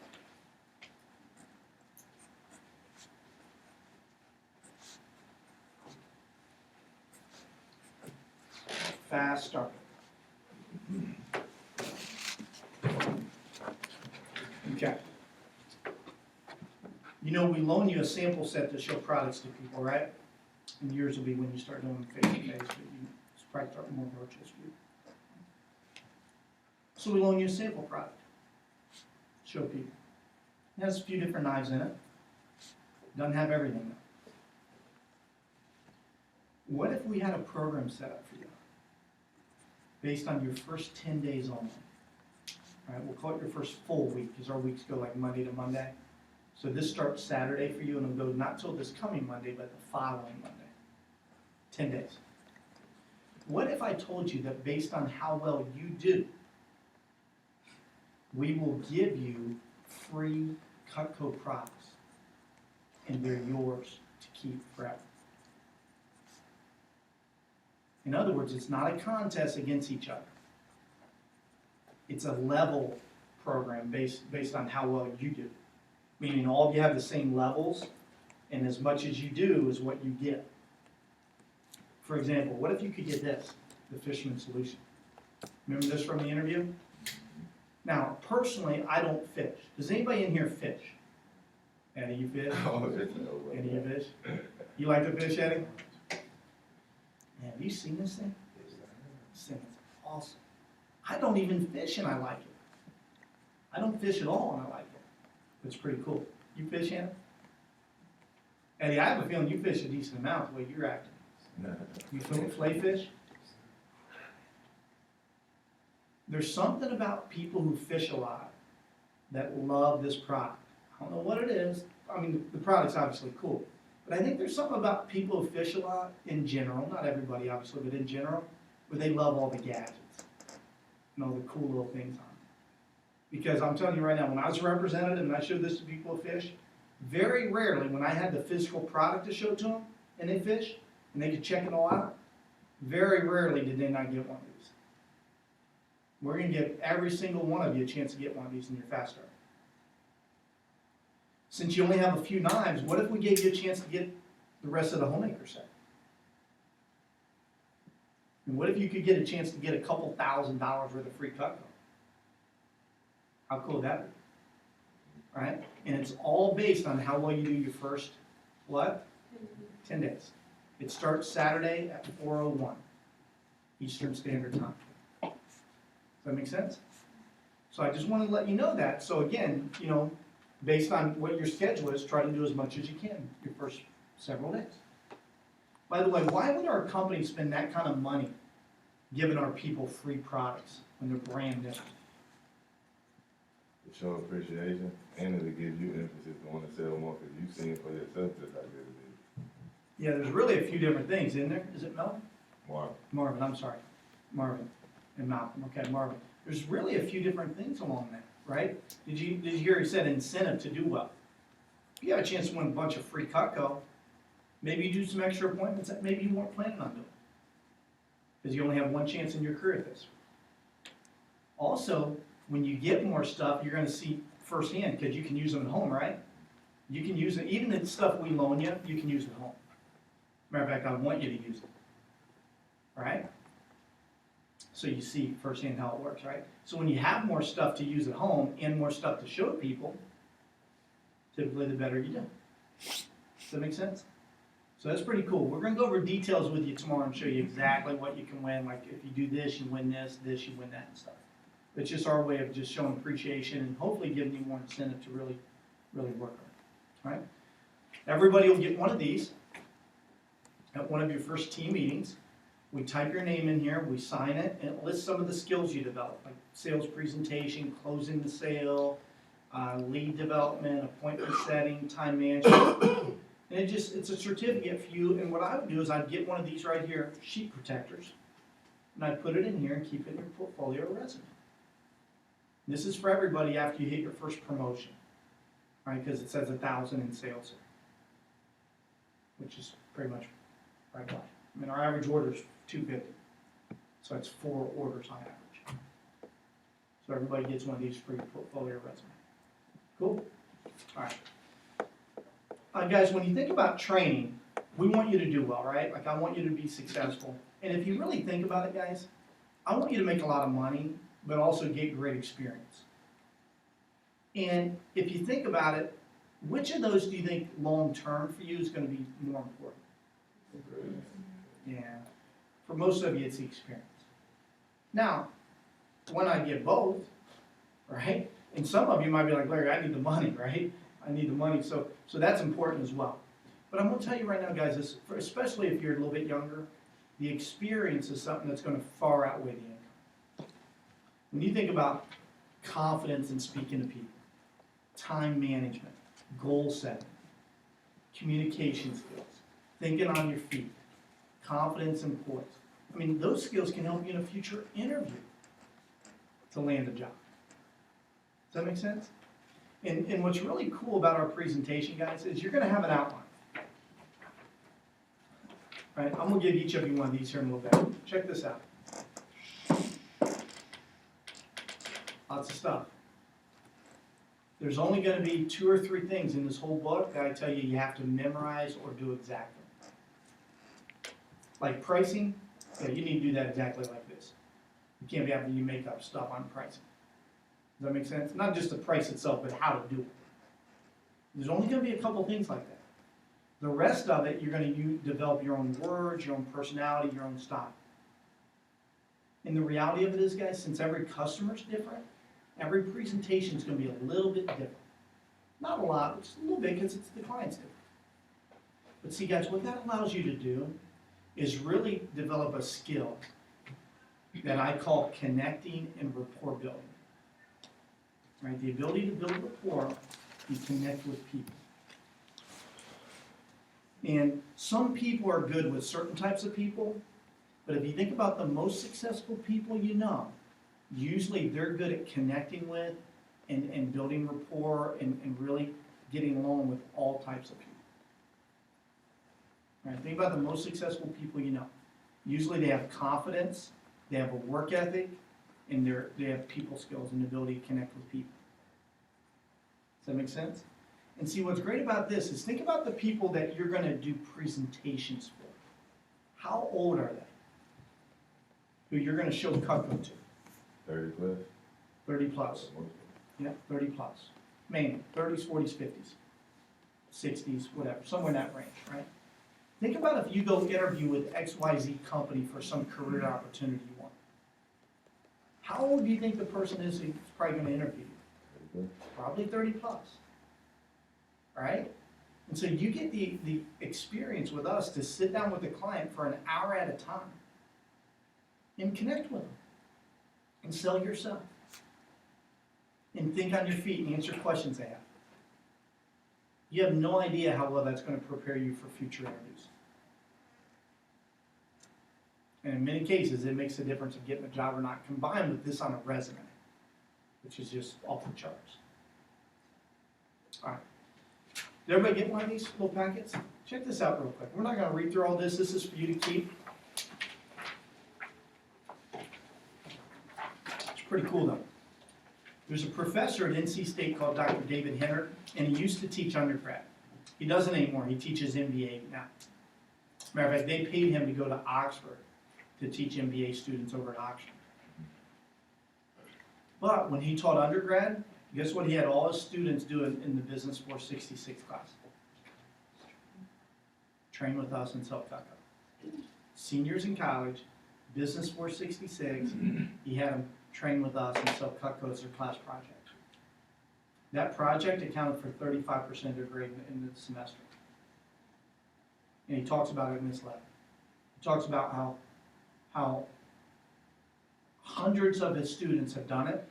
Fast start. Okay. You know, we loan you a sample set to show products to people, right? And yours will be when you start doing face-to-face, but you probably start more virtual speed. So we loan you a sample product, show people. It has a few different knives in it. Doesn't have everything though. What if we had a program set up for you based on your first 10 days only? All right, we'll call it your first full week because our weeks go like Monday to Monday. So this starts Saturday for you and it'll go not till this coming Monday, but the following Monday. 10 days. What if I told you that based on how well you do, we will give you free Cutco products and they're yours to keep forever? In other words, it's not a contest against each other. It's a level program based on how well you do. Meaning all of you have the same levels, and as much as you do is what you get. For example, what if you could get this, the Fisherman Solution? Remember this from the interview? Now, personally, I don't fish. Does anybody in here fish? Eddie, you fish? Oh, it's no way. Eddie, you fish? You like to fish, Eddie? Man, have you seen this thing? This thing is awesome. I don't even fish and I like it. I don't fish at all and I like it. It's pretty cool. You fish, Hannah? Eddie, I have a feeling you fish a decent amount the way you're acting. You fillet fish? There's something about people who fish a lot that love this product. I don't know what it is. I mean, the product's obviously cool. But I think there's something about people who fish a lot in general, not everybody obviously, but in general, where they love all the gadgets and all the cool little things on it. Because I'm telling you right now, when I was a representative and I showed this to people who fish, very rarely when I had the physical product to show to them and they fish and they could check it all out, very rarely did they not get one of these. We're going to give every single one of you a chance to get one of these in your fast start. Since you only have a few knives, what if we gave you a chance to get the rest of the homemaker set? And what if you could get a chance to get a couple $1,000s worth of free Cutco? How cool would that be? Right? And it's all based on how well you do your first, what? 10 days. It starts Saturday at 4:01 Eastern Standard Time. Does that make sense? So I just want to let you know that. So again, you know, based on what your schedule is, try to do as much as you can your first several days. By the way, why would our company spend that kind of money giving our people free products when they're brand new? To show appreciation, and it'll give you emphasis to want to sell more because you've seen it for yourself just how good it is. Yeah, there's really a few different things in there. Is it Melvin? Wow. Marvin, I'm sorry. Marvin and Malcolm. Okay, Marvin. There's really a few different things along there, right? Did you hear he said incentive to do well? If you have a chance to win a bunch of free Cutco, maybe you do some extra appointments that maybe you weren't planning on doing. Because you only have one chance in your career at this. Also, when you get more stuff, you're going to see firsthand because you can use them at home, right? You can use it, even the stuff we loan you, you can use it at home. Matter of fact, I want you to use it. Right? So you see firsthand how it works, right? So when you have more stuff to use at home and more stuff to show people, typically the better you do. Does that make sense? So that's pretty cool. We're going to go over details with you tomorrow and show you exactly what you can win. Like if you do this, you win this, you win that and stuff. It's just our way of just showing appreciation and hopefully giving you more incentive to really, really work on it. All right? Everybody will get one of these at one of your first team meetings. We type your name in here, we sign it, and it lists some of the skills you develop, like sales presentation, closing the sale, lead development, appointment setting, time management. And it's a certificate for you, and what I would do is I'd get one of these right here, sheet protectors, and I'd put it in here and keep it in your portfolio or resume. This is for everybody after you hit your first promotion, right? Because it says 1,000 in sales, which is pretty much right by. I mean, our average order is 250, so that's 4 orders on average. So everybody gets one of these for your portfolio or resume. Cool? All right. Guys, when you think about training, we want you to do well, right? Like, I want you to be successful. And if you really think about it, guys, I want you to make a lot of money, but also get great experience. And if you think about it, Which of those do you think long-term for you is gonna be more important? Yeah, for most of you, it's the experience. Now, when I get both, right? And some of you might be like, Larry, I need the money, right? I need the money, so that's important as well. But I'm gonna tell you right now, guys, especially if you're a little bit younger, the experience is something that's gonna far outweigh the income. When you think about confidence in speaking to people, time management, goal setting, communication skills, thinking on your feet, confidence in poise. I mean, those skills can help you in a future interview to land a job. Does that make sense? And what's really cool about our presentation, guys, is you're gonna have an outline. Right, I'm gonna give each of you one of these here in a little bit. Check this out. Lots of stuff. There's only gonna be 2 or 3 things in this whole book that I tell you you have to memorize or do exactly. Like pricing, yeah, you need to do that exactly like this. You can't be having you make up stuff on pricing. Does that make sense? Not just the price itself, but how to do it. There's only gonna be a couple things like that. The rest of it, you're gonna develop your own words, your own personality, your own style. And the reality of it is, guys, since every customer's different, every presentation is gonna be a little bit different. Not a lot, just a little bit, because it's the client's different. But see, guys, what that allows you to do is really develop a skill that I call connecting and rapport building. Right? The ability to build rapport and connect with people. And some people are good with certain types of people, but if you think about the most successful people you know, usually they're good at connecting with and building rapport and really getting along with all types of people. Right? Think about the most successful people you know. Usually they have confidence, they have a work ethic, and they have people skills and the ability to connect with people. Does that make sense? And see, what's great about this is think about the people that you're going to do presentations for. How old are they? Who you're going to show Cutco to? 30 plus. 30 plus. Yeah, 30 plus. Mainly 30s, 40s, 50s, 60s, whatever, somewhere in that range, right? Think about if you go interview with XYZ company for some career opportunity you want. How old do you think the person is who's probably going to interview you? Probably 30 plus. Right? And so you get the experience with us to sit down with the client for an hour at a time and connect with them and sell yourself and think on your feet and answer questions they have. You have no idea how well that's going to prepare you for future interviews. And in many cases, it makes a difference of getting a job or not, combined with this on a resume, which is just off the charts. All right. Did everybody get one of these little packets? Check this out real quick. We're not going to read through all this. This is for you to keep. It's pretty cool, though. There's a professor at NC State called Dr. David Hennard, and he used to teach undergrad. He doesn't anymore. He teaches MBA now. Matter of fact, they paid him to go to Oxford to teach MBA students over at Oxford. But when he taught undergrad, guess what he had all his students do in the Business 466 class? Train with us and sell Cutco. Seniors in college, Business 466, he had them train with us and sell Cutco as their class project. That project accounted for 35% of their grade in the semester. And he talks about it in this letter. He talks about how hundreds of his students have done it.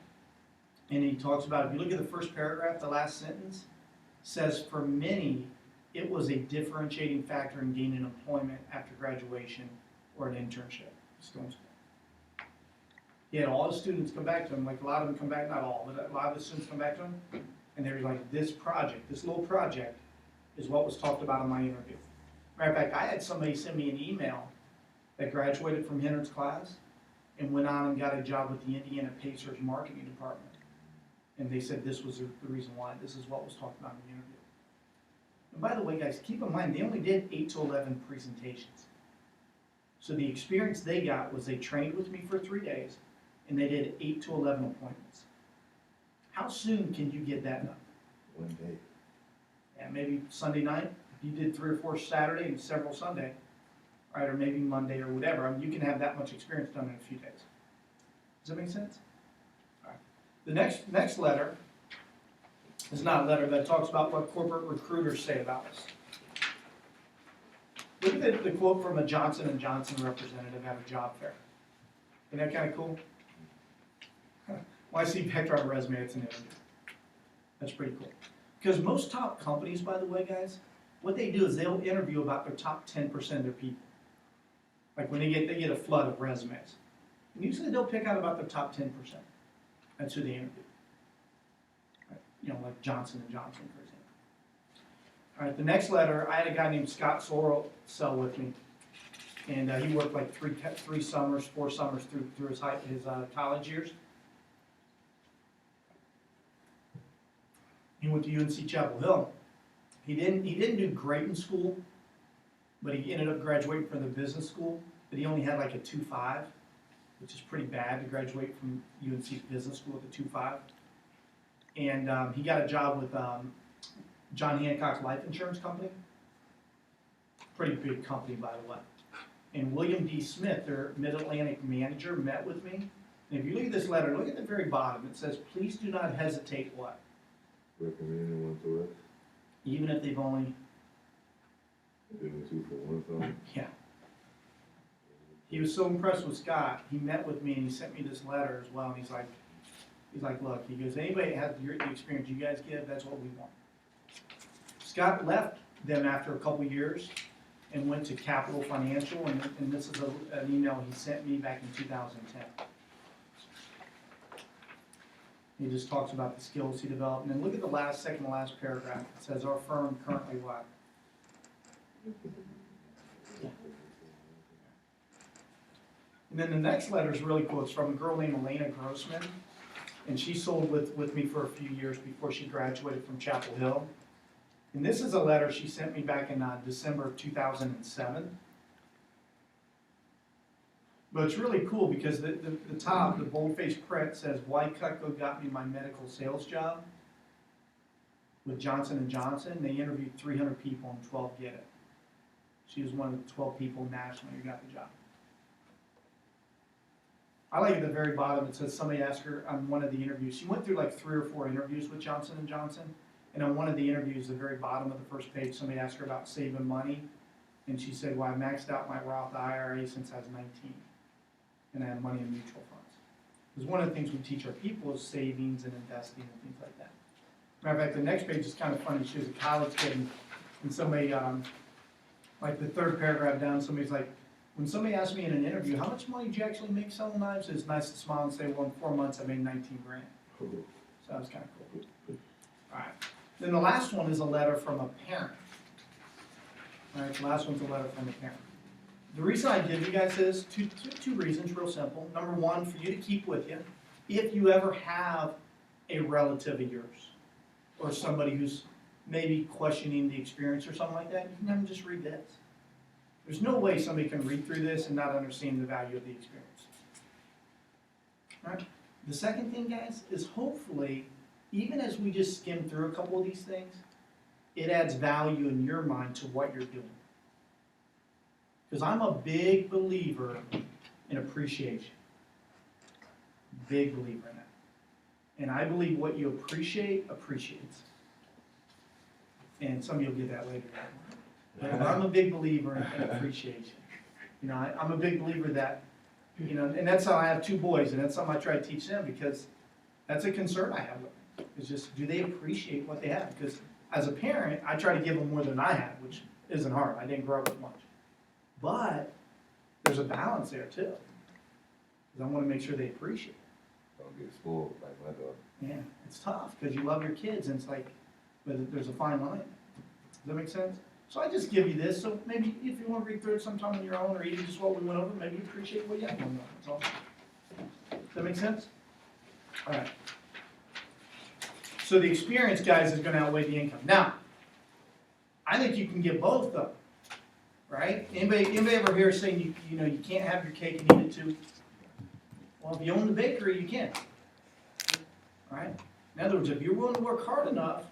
And he talks about, if you look at the first paragraph, the last sentence says, for many, it was a differentiating factor in gaining employment after graduation or an internship. Still in school. He had all his students come back to him, like a lot of them come back, not all, but a lot of his students come back to him, and they were like, this project, this little project, is what was talked about in my interview. Matter of fact, I had somebody send me an email that graduated from Hennard's class and went on and got a job with the Indiana Pacers marketing department. And they said this was the reason why. This is what was talked about in the interview. And by the way, guys, keep in mind, they only did 8 to 11 presentations. So the experience they got was they trained with me for 3 days, and they did 8 to 11 appointments. How soon can you get that done? 1 day. And maybe Sunday night, if you did 3 or 4 Saturday and several Sunday, right, or maybe Monday or whatever, I mean, you can have that much experience done in a few days. Does that make sense? All right. The next letter is not a letter that talks about what corporate recruiters say about us. Look at the quote from a Johnson & Johnson representative at a job fair. Isn't that kind of cool? When I see Vector on a resume, it's an interview. That's pretty cool. Because most top companies, by the way, guys, what they do is they'll interview about their top 10% of their people. Like when they get a flood of resumes. And usually they'll pick out about their top 10%. That's who they interview. Right? You know, like Johnson & Johnson, for example. All right, the next letter, I had a guy named Scott Sorrell sell with me. And he worked like 4 summers through his college years. He went to UNC Chapel Hill. He didn't do great in school, but he ended up graduating from the business school. But he only had like a 2.5, which is pretty bad to graduate from UNC business school with a 2.5. And he got a job with John Hancock's life insurance company. Pretty big company, by the way. And William D. Smith, their Mid-Atlantic manager, met with me. And if you look at this letter, look at the very bottom. It says, please do not hesitate what? Recommending one to us. Even if they've only, Doing 2 for 1 something. yeah. He was so impressed with Scott, he met with me and he sent me this letter as well. And he's like, look, he goes, anybody that has the experience you guys give, that's what we want. Scott left them after a couple years and went to Capital Financial, and this is an email he sent me back in 2010. He just talks about the skills he developed. And then look at the second to last paragraph. It says, our firm currently what? Yeah. And then the next letter is really cool. It's from a girl named Elena Grossman. And she sold with me for a few years before she graduated from Chapel Hill. And this is a letter she sent me back in December of 2007. But it's really cool because the top, the bold-faced print says, why Cutco got me my medical sales job with Johnson & Johnson. They interviewed 300 people and 12 get it. She was one of the 12 people nationally who got the job. I like at the very bottom, it says somebody asked her on one of the interviews. She went through like 3 or 4 interviews with Johnson & Johnson. And on one of the interviews, the very bottom of the first page, somebody asked her about saving money. And she said, well, I maxed out my Roth IRA since I was 19. And I have money in mutual funds. Because one of the things we teach our people is savings and investing and things like that. Matter of fact, the next page is kind of funny. She was a college kid, and somebody, like the third paragraph down, somebody's like, when somebody asked me in an interview, how much money did you actually make selling knives? It's nice to smile and say, well, in 4 months I made 19 grand. So that was kind of cool. All right. Then the last one is a letter from a parent. All right, the last one's a letter from a parent. The reason I give you guys this, two reasons, real simple. Number one, for you to keep with you. If you ever have a relative of yours or somebody who's maybe questioning the experience or something like that, you can have them just read this. There's no way somebody can read through this and not understand the value of the experience. All right? The second thing, guys, is hopefully, even as we just skim through a couple of these things, it adds value in your mind to what you're doing. Because I'm a big believer in appreciation. Big believer in that. And I believe what you appreciate, appreciates. And some of you will get that later. But I'm a big believer in appreciation. You know, I'm a big believer that, you know, and that's how I have 2 boys, and that's something I try to teach them because that's a concern I have with them. It's just, do they appreciate what they have? Because as a parent, I try to give them more than I have, which isn't hard. I didn't grow up with much. But there's a balance there too. Because I want to make sure they appreciate it. Don't get spoiled like my daughter. Yeah, it's tough because you love your kids and it's like, but there's a fine line. Does that make sense? So I just give you this, so maybe if you want to read through it sometime on your own or even just what we went over, maybe you appreciate what you have going on. That's all. Does that make sense? All right. So the experience, guys, is going to outweigh the income. Now, I think you can get both though. Right? Anybody ever hear saying you know you can't have your cake and eat it too? Well, if you own the bakery, you can. Right? In other words, if you're willing to work hard enough,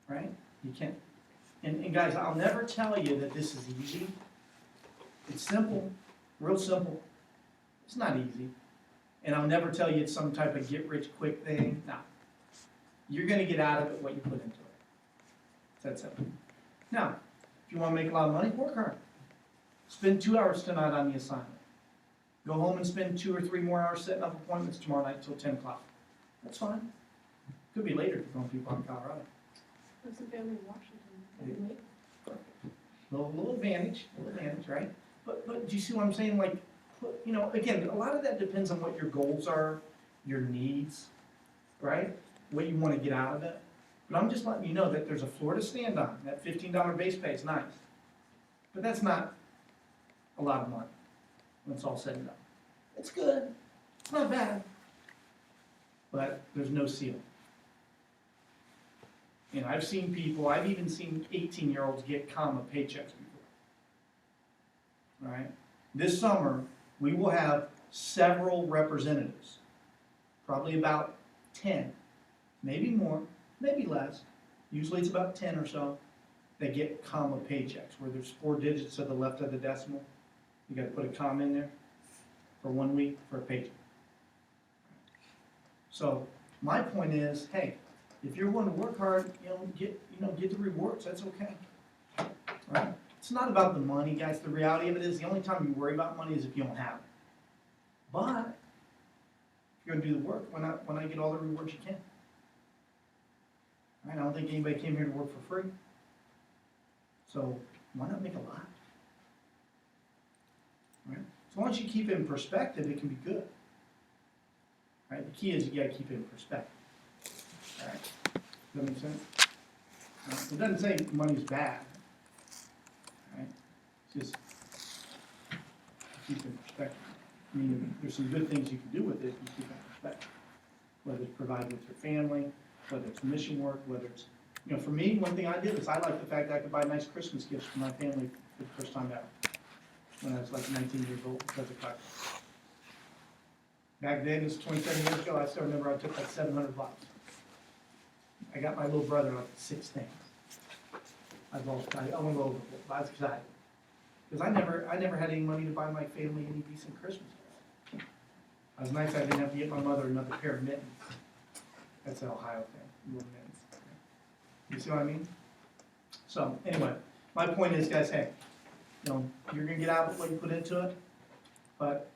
right? You can't. And guys, I'll never tell you that this is easy. It's simple, real simple. It's not easy. And I'll never tell you it's some type of get-rich-quick thing. No. You're going to get out of it what you put into it. It's that simple. Now, if you want to make a lot of money, work hard. Spend 2 hours tonight on the assignment. Go home and spend 2 or 3 more hours setting up appointments tomorrow night till 10 o'clock. That's fine. Could be later if you're going to people in Colorado. What's the family in Washington? Little advantage, right? But do you see what I'm saying? Like, you know, again, a lot of that depends on what your goals are, your needs, right? What you want to get out of it. But I'm just letting you know that there's a floor to stand on. That $15 base pay is nice. But that's not a lot of money when it's all said and done. It's good. It's not bad. But there's no ceiling. You know, I've seen people, I've even seen 18-year-olds get comma paychecks before. All right? This summer, we will have several representatives, probably about 10, maybe more, maybe less. Usually it's about 10 or so that get comma paychecks, where there's 4 digits to the left of the decimal. You got to put a comma in there for 1 week for a paycheck. So my point is, hey, if you're willing to work hard, get the rewards. That's okay, right? It's not about the money, guys. The reality of it is, the only time you worry about money is if you don't have it. But if you're gonna do the work, why not get all the rewards you can? Right? I don't think anybody came here to work for free. So why not make a lot? Right? As long as you keep it in perspective, it can be good. Right? The key is you gotta keep it in perspective. All right. Does that make sense? It doesn't say money's bad. All right? It's just keep it in perspective. I mean, there's some good things you can do with it if you keep it in perspective. Whether it's providing with your family, whether it's mission work, whether it's, for me, one thing I did is I like the fact that I could buy nice Christmas gifts for my family for the first time ever. When I was like 19 years old because of cut. Back then, it was 27 years ago, I still remember I took like $700. I got my little brother like 6 things. I went overboard, but I was excited. Because I never had any money to buy my family any decent Christmas gifts. I was nice I didn't have to get my mother another pair of mittens. That's an Ohio thing, little mittens. You see what I mean? So, anyway, my point is, guys, hey, you're going to get out of what you put into it, but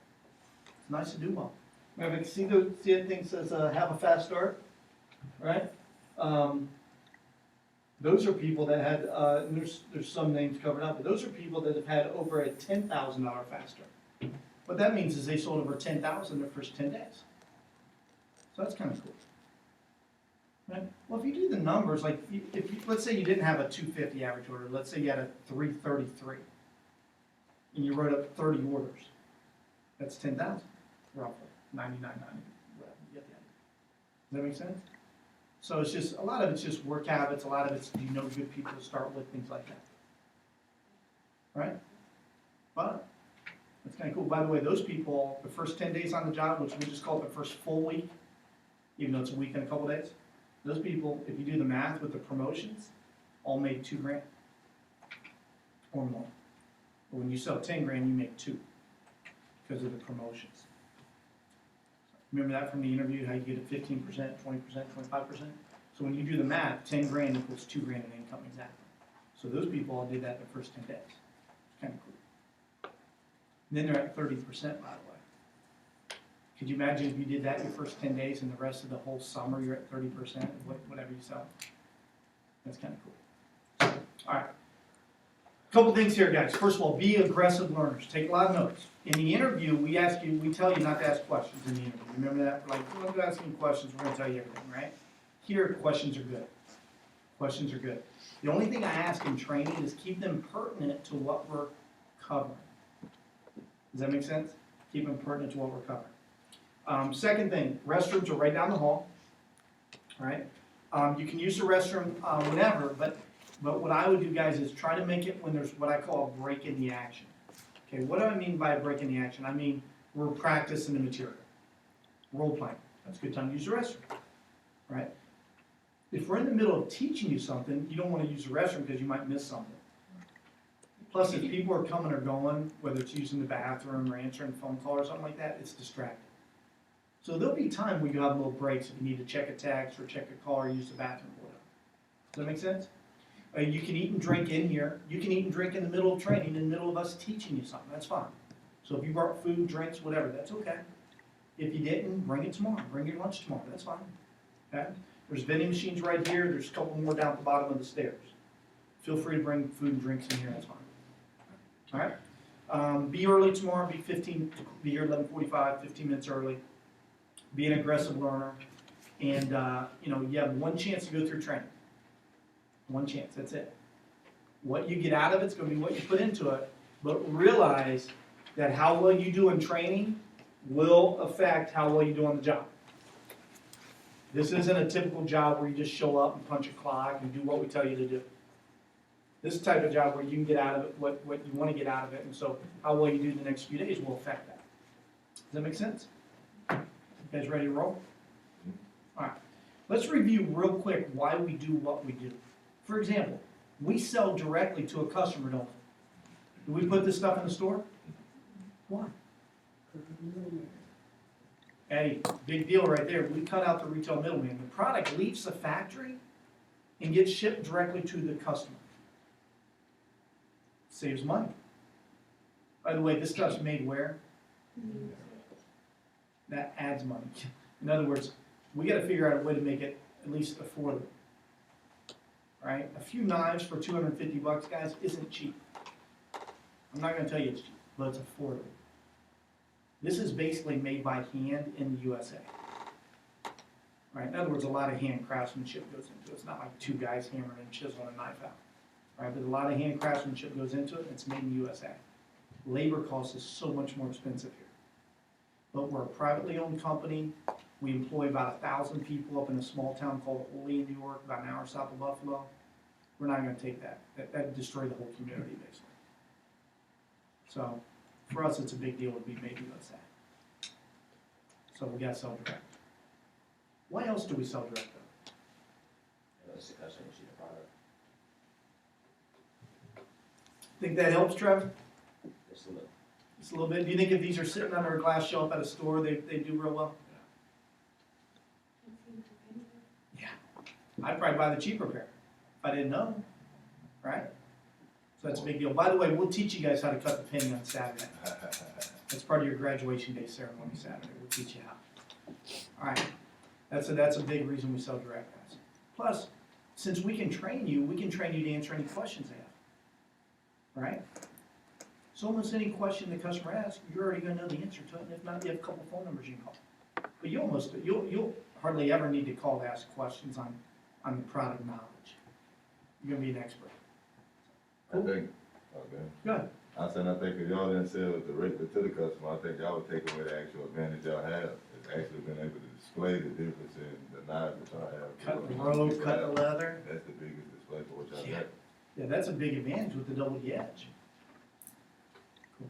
it's nice to do well. Remember, see that thing says have a fast start, right? Those are people that had, there's some names covered up, but those are people that have had over a $10,000 fast start. What that means is they sold over 10,000 their first 10 days. So that's kind of cool. Right? Well, if you do the numbers, like let's say you didn't have a 250 average order, let's say you had a 333, and you wrote up 30 orders. That's 10,000, roughly, 99.90. You get the idea. Does that make sense? So it's just, a lot of it's just work habits, a lot of it's, good people to start with, things like that. Right? But, that's kind of cool. By the way, those people, the first 10 days on the job, which we just call it the first full week, even though it's a week and a couple days, those people, if you do the math with the promotions, all made $2,000 or more. But when you sell $10,000, you make $2,000 because of the promotions. Remember that from the interview, how you get a 15%, 20%, 25%? So when you do the math, $10,000 equals $2,000 in income exactly. So those people all did that the first 10 days. It's kind of cool. And then they're at 30%, by the way. Could you imagine if you did that your first 10 days and the rest of the whole summer you're at 30% of whatever you sell? That's kind of cool. All right. Couple things here, guys. First of all, be aggressive learners. Take a lot of notes. In the interview, we tell you not to ask questions in the interview. Remember that? Like, don't go asking questions, we're going to tell you everything, right? Here, questions are good. Questions are good. The only thing I ask in training is keep them pertinent to what we're covering. Does that make sense? Keep them pertinent to what we're covering. Second thing, restrooms are right down the hall. All right? You can use the restroom whenever, but what I would do, guys, is try to make it when there's what I call a break in the action. Okay, what do I mean by a break in the action? I mean, we're practicing the material. Role playing. That's a good time to use the restroom. Right? If we're in the middle of teaching you something, you don't wanna use the restroom because you might miss something. Plus, if people are coming or going, whether it's using the bathroom or answering a phone call or something like that, it's distracting. So there'll be time where you have little breaks if you need to check a text or check a call or use the bathroom or whatever. Does that make sense? You can eat and drink in here. You can eat and drink in the middle of training, in the middle of us teaching you something. That's fine. So if you brought food, drinks, whatever, that's okay. If you didn't, bring it tomorrow. Bring your lunch tomorrow. That's fine. Okay? There's vending machines right here. There's a couple more down at the bottom of the stairs. Feel free to bring food and drinks in here. That's fine. All right? Be early tomorrow. Be here 11:45, 15 minutes early. Be an aggressive learner. And, you have one chance to go through training. One chance. That's it. What you get out of it's going to be what you put into it. But realize that how well you do in training will affect how well you do on the job. This isn't a typical job where you just show up and punch a clock and do what we tell you to do. This type of job where you can get out of it what you want to get out of it, and so how well you do the next few days will affect that. Does that make sense? You guys ready to roll? All right. Let's review real quick why we do what we do. For example, we sell directly to a customer, don't we? Do we put this stuff in the store? Why? Eddie, big deal right there. We cut out the retail middleman. The product leaves the factory and gets shipped directly to the customer. Saves money. By the way, this stuff's made where? That adds money. In other words, we got to figure out a way to make it at least affordable. Right? A few knives for $250, guys, isn't cheap. I'm not going to tell you it's cheap, but it's affordable. This is basically made by hand in the USA. Right? In other words, a lot of hand craftsmanship goes into it. It's not like two guys hammering and chiseling a knife out. Right? But a lot of hand craftsmanship goes into it, and it's made in the USA. Labor cost is so much more expensive here. But we're a privately owned company. We employ about 1,000 people up in a small town called Olean, New York, about an hour south of Buffalo. We're not going to take that. That'd destroy the whole community, basically. So, for us, it's a big deal to be made in USA. So we got to sell direct. Why else do we sell direct, though? It's the customer see the product. Think that helps, Trevor? Just a little. Just a little bit. Do you think if these are sitting under a glass shelf at a store, they do real well? Yeah. I'd probably buy the cheaper pair if I didn't know, right? So that's a big deal. By the way, we'll teach you guys how to cut the penny on Saturday. That's part of your graduation day ceremony Saturday. We'll teach you how. All right. That's a big reason we sell direct, guys. Plus, since we can train you to answer any questions they have. Right? So almost any question the customer asks, you're already going to know the answer to it. And if not, you have a couple phone numbers you can call. But you'll hardly ever need to call to ask questions on the product knowledge. You're going to be an expert. I think, okay. Good. I think if y'all didn't sell it directly to the customer, I think y'all would take away the actual advantage y'all have. It's actually been able to display the difference in the knives that y'all have. Cut the rope, cut the leather. That's the biggest display for what y'all Yeah. got. Yeah, that's a big advantage with the double edge. Cool.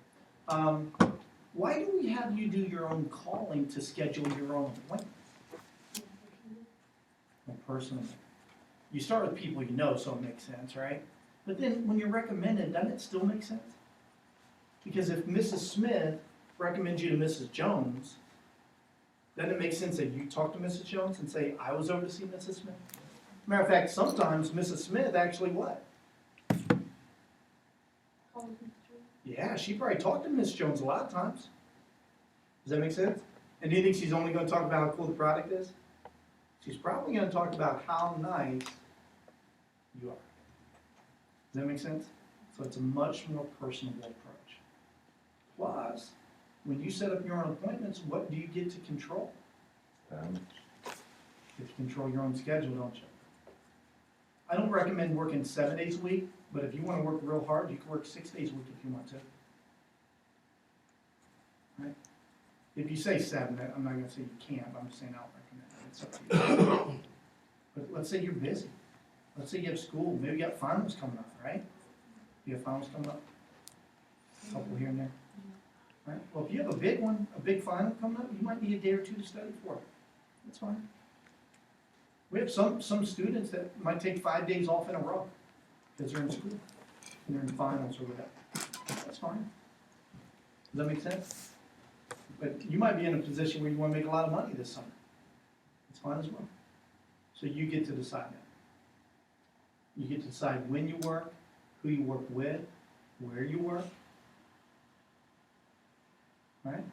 Why do we have you do your own calling to schedule your own appointments? Well, personally, you start with people you know, so it makes sense, right? But then when you're recommended, doesn't it still make sense? Because if Mrs. Smith recommends you to Mrs. Jones, doesn't it make sense that you talk to Mrs. Jones and say, I was over to see Mrs. Smith? Matter of fact, sometimes Mrs. Smith actually what? Yeah, she probably talked to Miss Jones a lot of times. Does that make sense? And do you think she's only going to talk about how cool the product is? She's probably going to talk about how nice you are. Does that make sense? So it's a much more personable approach. Plus, when you set up your own appointments, what do you get to control? You get to control your own schedule, don't you? I don't recommend working 7 days a week, but if you want to work real hard, you can work 6 days a week if you want to. Right? If you say 7, I'm not going to say you can't, I'm just saying I don't recommend it. It's up to you. But let's say you're busy. Let's say you have school. Maybe you got finals coming up, right? You have finals coming up? A couple here and there. Right? Well, if you have a big one, a big final coming up, you might need a day or two to study for it. That's fine. We have some students that might take 5 days off in a row because they're in school, and they're in finals or whatever. That's fine. Does that make sense? But you might be in a position where you wanna make a lot of money this summer. It's fine as well. So you get to decide that. You get to decide when you work, who you work with, where you work. Right?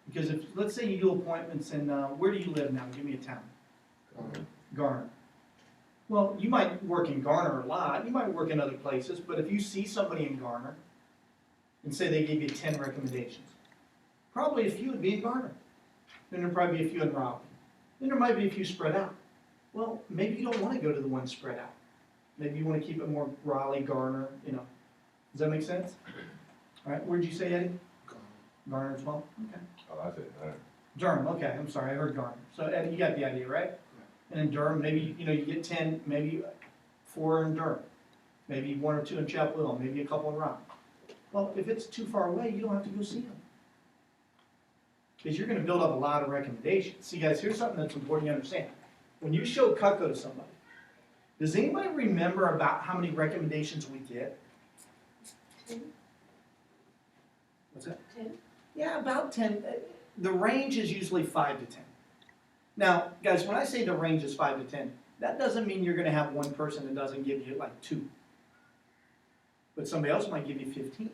Because if, let's say you do appointments in, where do you live now? Give me a town. Garner. Well, you might work in Garner a lot, you might work in other places, but if you see somebody in Garner and say they gave you 10 recommendations, probably a few would be in Garner. Then there'd probably be a few in Raleigh. Then there might be a few spread out. Well, maybe you don't want to go to the one spread out. Maybe you want to keep it more Raleigh, Garner, you know. Does that make sense? All right, where'd you say, Eddie? Garner as well? Okay. Oh, I said, Durham, okay, I'm sorry, I heard Garner. So Eddie, you got the idea, right? And in Durham, maybe, you know, you get 10, maybe 4 in Durham. Maybe 1 or 2 in Chapel Hill, maybe a couple in Raleigh. Well, if it's too far away, you don't have to go see them. Because you're going to build up a lot of recommendations. See, guys, here's something that's important to understand. When you show Cutco to somebody, does anybody remember about how many recommendations we get? 10? What's that? 10? Yeah, about 10. The range is usually 5 to 10. Now, guys, when I say the range is 5 to 10, that doesn't mean you're going to have one person that doesn't give you like 2. But somebody else might give you 15.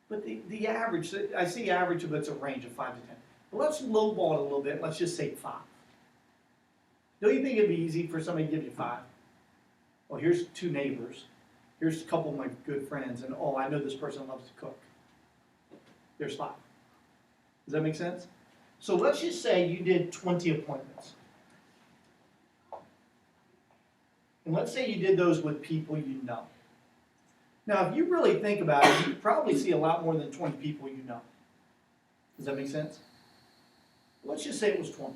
But the average, I say average, but it's a range of 5 to 10. But let's lowball it a little bit. Let's just say 5. Don't you think it'd be easy for somebody to give you 5? Well, here's 2 neighbors. Here's a couple of my good friends, and oh, I know this person loves to cook. There's 5. Does that make sense? So let's just say you did 20 appointments. And let's say you did those with people you know. Now, if you really think about it, you probably see a lot more than 20 people you know. Does that make sense? Let's just say it was 20.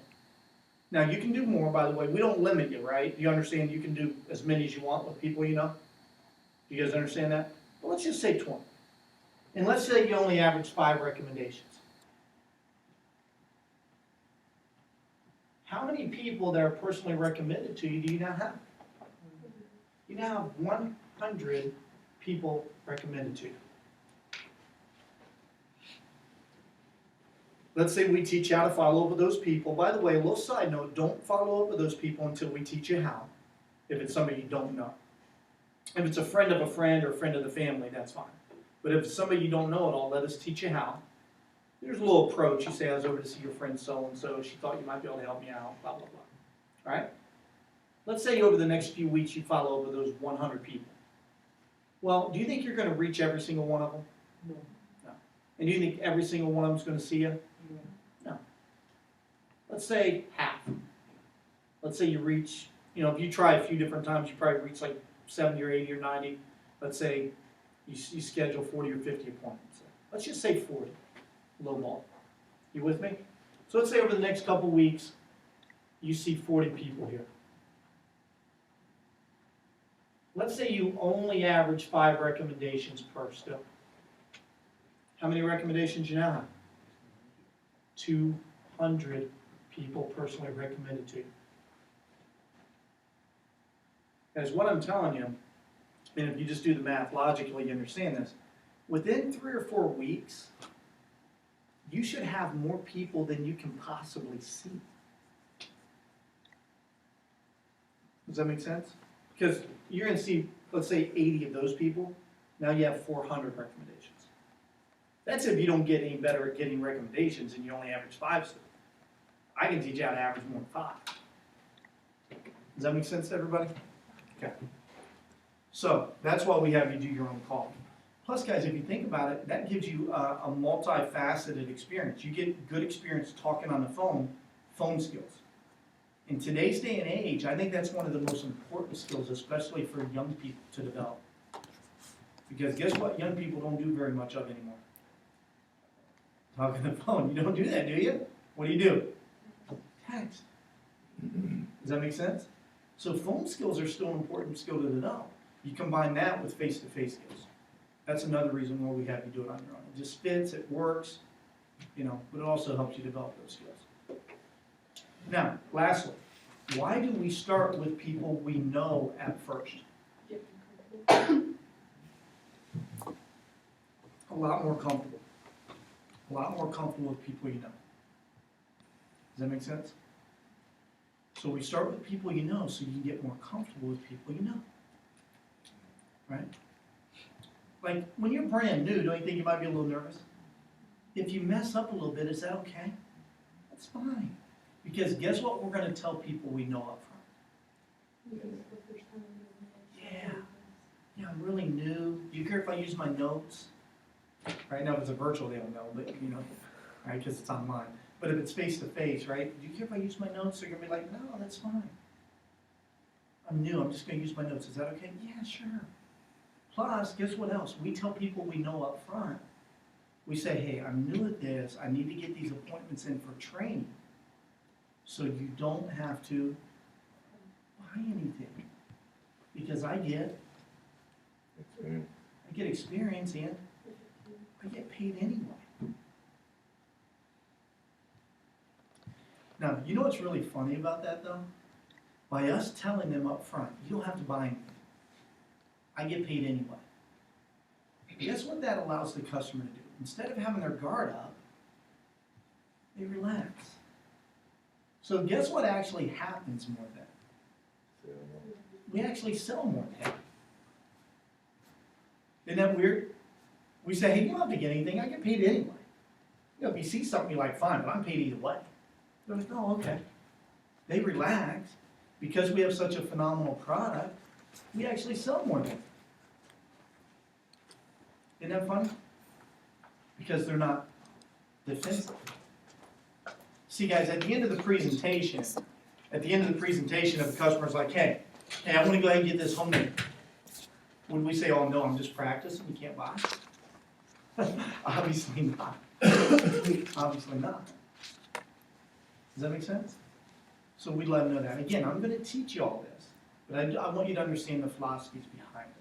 Now, you can do more, by the way. We don't limit you, right? You understand you can do as many as you want with people you know? You guys understand that? Well, let's just say 20. And let's say you only average 5 recommendations. How many people that are personally recommended to you do you now have? You now have 100 people recommended to you. Let's say we teach you how to follow up with those people. By the way, a little side note, don't follow up with those people until we teach you how, if it's somebody you don't know. If it's a friend of a friend or a friend of the family, that's fine. But if it's somebody you don't know at all, let us teach you how. There's a little approach. You say, I was over to see your friend so-and-so. She thought you might be able to help me out, blah, blah, blah. All right? Let's say over the next few weeks you follow up with those 100 people. Well, do you think you're going to reach every single one of them? No. No. And do you think every single one of them is going to see you? No. Let's say half. Let's say you reach, you know, if you try a few different times, you probably reach like 70 or 80 or 90. Let's say you schedule 40 or 50 appointments. Let's just say 40. Low ball. You with me? So let's say over the next couple weeks, you see 40 people here. Let's say you only average 5 recommendations per still. How many recommendations you now have? 200 people personally recommended to you. Guys, what I'm telling you, and if you just do the math logically, you understand this. Within 3 or 4 weeks, you should have more people than you can possibly see. Does that make sense? Because you're going to see, let's say, 80 of those people. Now you have 400 recommendations. That's if you don't get any better at getting recommendations and you only average 5 still. I can teach you how to average more than 5. Does that make sense to everybody? Okay. So that's why we have you do your own call. Plus, guys, if you think about it, that gives you a multifaceted experience. You get good experience talking on the phone skills. In today's day and age, I think that's one of the most important skills, especially for young people to develop. Because guess what young people don't do very much of anymore? Talk on the phone. You don't do that, do you? What do? Text. Does that make sense? So phone skills are still an important skill to know. You combine that with face-to-face skills. That's another reason why we have you do it on your own. It just fits, it works, you know, but it also helps you develop those skills. Now, lastly, Why do we start with people we know at first? A lot more comfortable. A lot more comfortable with people you know. Does that make sense? So we start with people you know so you can get more comfortable with people you know. Right? Like, when you're brand new, don't you think you might be a little nervous? If you mess up a little bit, is that okay? That's fine. Because guess what we're going to tell people we know up front? Yeah. Yeah, I'm really new. Do you care if I use my notes? Right now, if it's a virtual, they don't know, but you know, right, because it's online. But if it's face-to-face, right, do you care if I use my notes? They're going to be like, no, that's fine. I'm new, I'm just going to use my notes. Is that okay? Yeah, sure. Plus, guess what else? We tell people we know up front. We say, hey, I'm new at this. I need to get these appointments in for training. So you don't have to buy anything. Because I get experience and I get paid anyway. Now, you know what's really funny about that though? By us telling them up front, you don't have to buy anything. I get paid anyway. Guess what that allows the customer to do? Instead of having their guard up, they relax. So guess what actually happens more then? We actually sell more then. Isn't that weird? We say, hey, you don't have to get anything, I get paid anyway. You know, if you see something you like, fine, but I'm paid either way. They're like, oh, okay. They relax. Because we have such a phenomenal product, we actually sell more than. Isn't that funny? Because they're not defensive. See, guys, at the end of the presentation, if the customer's like, hey, I want to go ahead and get this home made. Would we say, oh, no, I'm just practicing, you can't buy? Obviously not. Obviously not. Does that make sense? So we'd let them know that. Again, I'm going to teach you all this, but I want you to understand the philosophies behind it.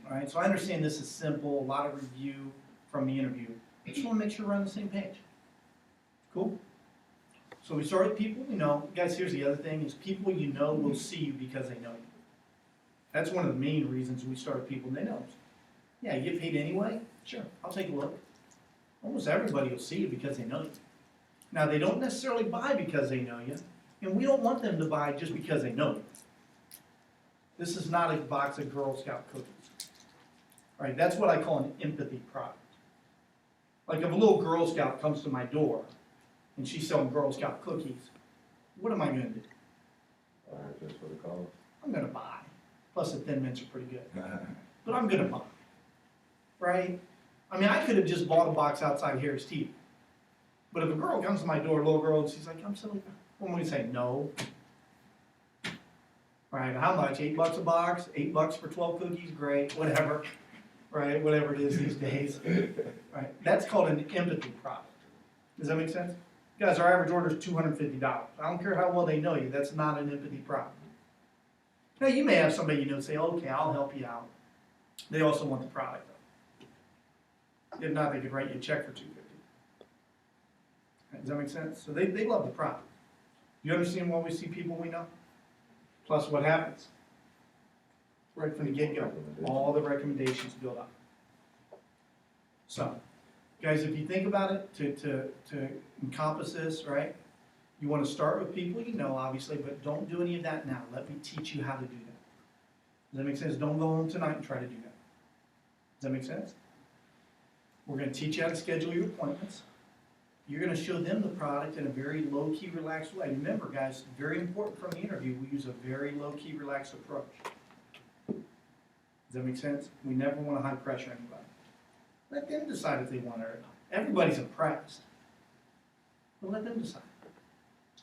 All right, so I understand this is simple, a lot of review from the interview. I just want to make sure we're on the same page. Cool? So we start with people we know. Guys, here's the other thing, is people you know will see you because they know you. That's one of the main reasons we start with people they know. Yeah, you get paid anyway? Sure, I'll take a look. Almost everybody will see you because they know you. Now, they don't necessarily buy because they know you, and we don't want them to buy just because they know you. This is not a box of Girl Scout cookies. All right, that's what I call an empathy product. Like if a little Girl Scout comes to my door and she's selling Girl Scout cookies, what am I going to do? Just for the cause. I'm going to buy. Plus the Thin Mints are pretty good. But I'm going to buy. Right? I mean, I could have just bought a box outside Harris Teeter. But if a girl comes to my door, a little girl, and she's like, I'm selling, what am I going to say? No. Right, how much? $8 a box? $8 for 12 cookies? Great, whatever. Right, whatever it is these days. Right, that's called an empathy product. Does that make sense? Guys, our average order is $250. I don't care how well they know you, that's not an empathy product. Now, you may have somebody you know say, okay, I'll help you out. They also want the product, though. If not, they could write you a check for $250. Does that make sense? So they love the product. You understand why we see people we know? Plus what happens? Right from the get-go, all the recommendations build up. So, guys, if you think about it, to encompass this, right, you want to start with people you know, obviously, but don't do any of that now. Let me teach you how to do that. Does that make sense? Don't go home tonight and try to do that. Does that make sense? We're going to teach you how to schedule your appointments. You're going to show them the product in a very low-key, relaxed way. Remember, guys, very important from the interview, we use a very low-key, relaxed approach. Does that make sense? We never want to high-pressure anybody. Let them decide if they want it or not. Everybody's impressed, but let them decide.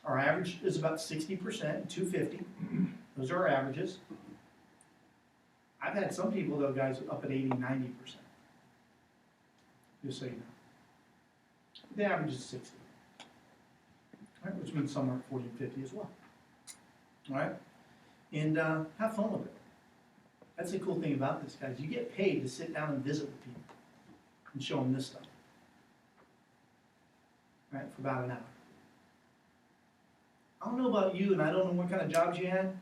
Our average is about 60%, 250. Those are our averages. I've had some people, though, guys, up at 80, 90%. Just so you know. The average is 60. All right, which means somewhere 40 and 50 as well. All right? And have fun with it. That's the cool thing about this, guys. You get paid to sit down and visit with people and show them this stuff. All right, for about an hour. I don't know about you, and I don't know what kind of jobs you had,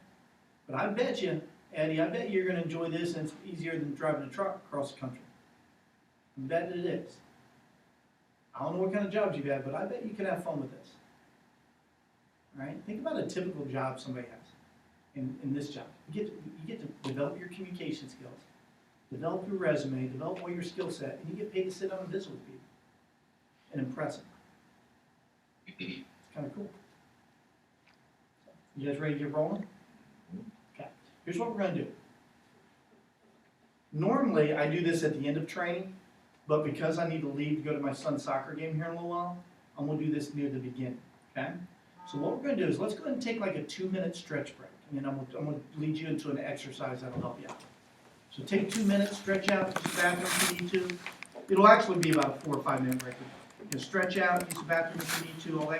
but I bet you, Eddie, I bet you're gonna enjoy this, and it's easier than driving a truck across the country. I bet it is. I don't know what kind of jobs you've had, but I bet you can have fun with this. All right, think about a typical job somebody has in this job. You get to develop your communication skills, develop your resume, develop all your skill set, and you get paid to sit down and visit with people and impress them. It's kind of cool. You guys ready to get rolling? Okay, here's what we're gonna do. Normally, I do this at the end of training, but because I need to leave to go to my son's soccer game here in a little while, I'm gonna do this near the beginning, okay? So what we're gonna do is, let's go ahead and take like a 2-minute stretch break, and then I'm gonna lead you into an exercise that'll help you out. So take 2 minutes, stretch out, use the bathroom if you need to. It'll actually be about a 4 or 5 minute break. You can stretch out, use the bathroom if you need to, all that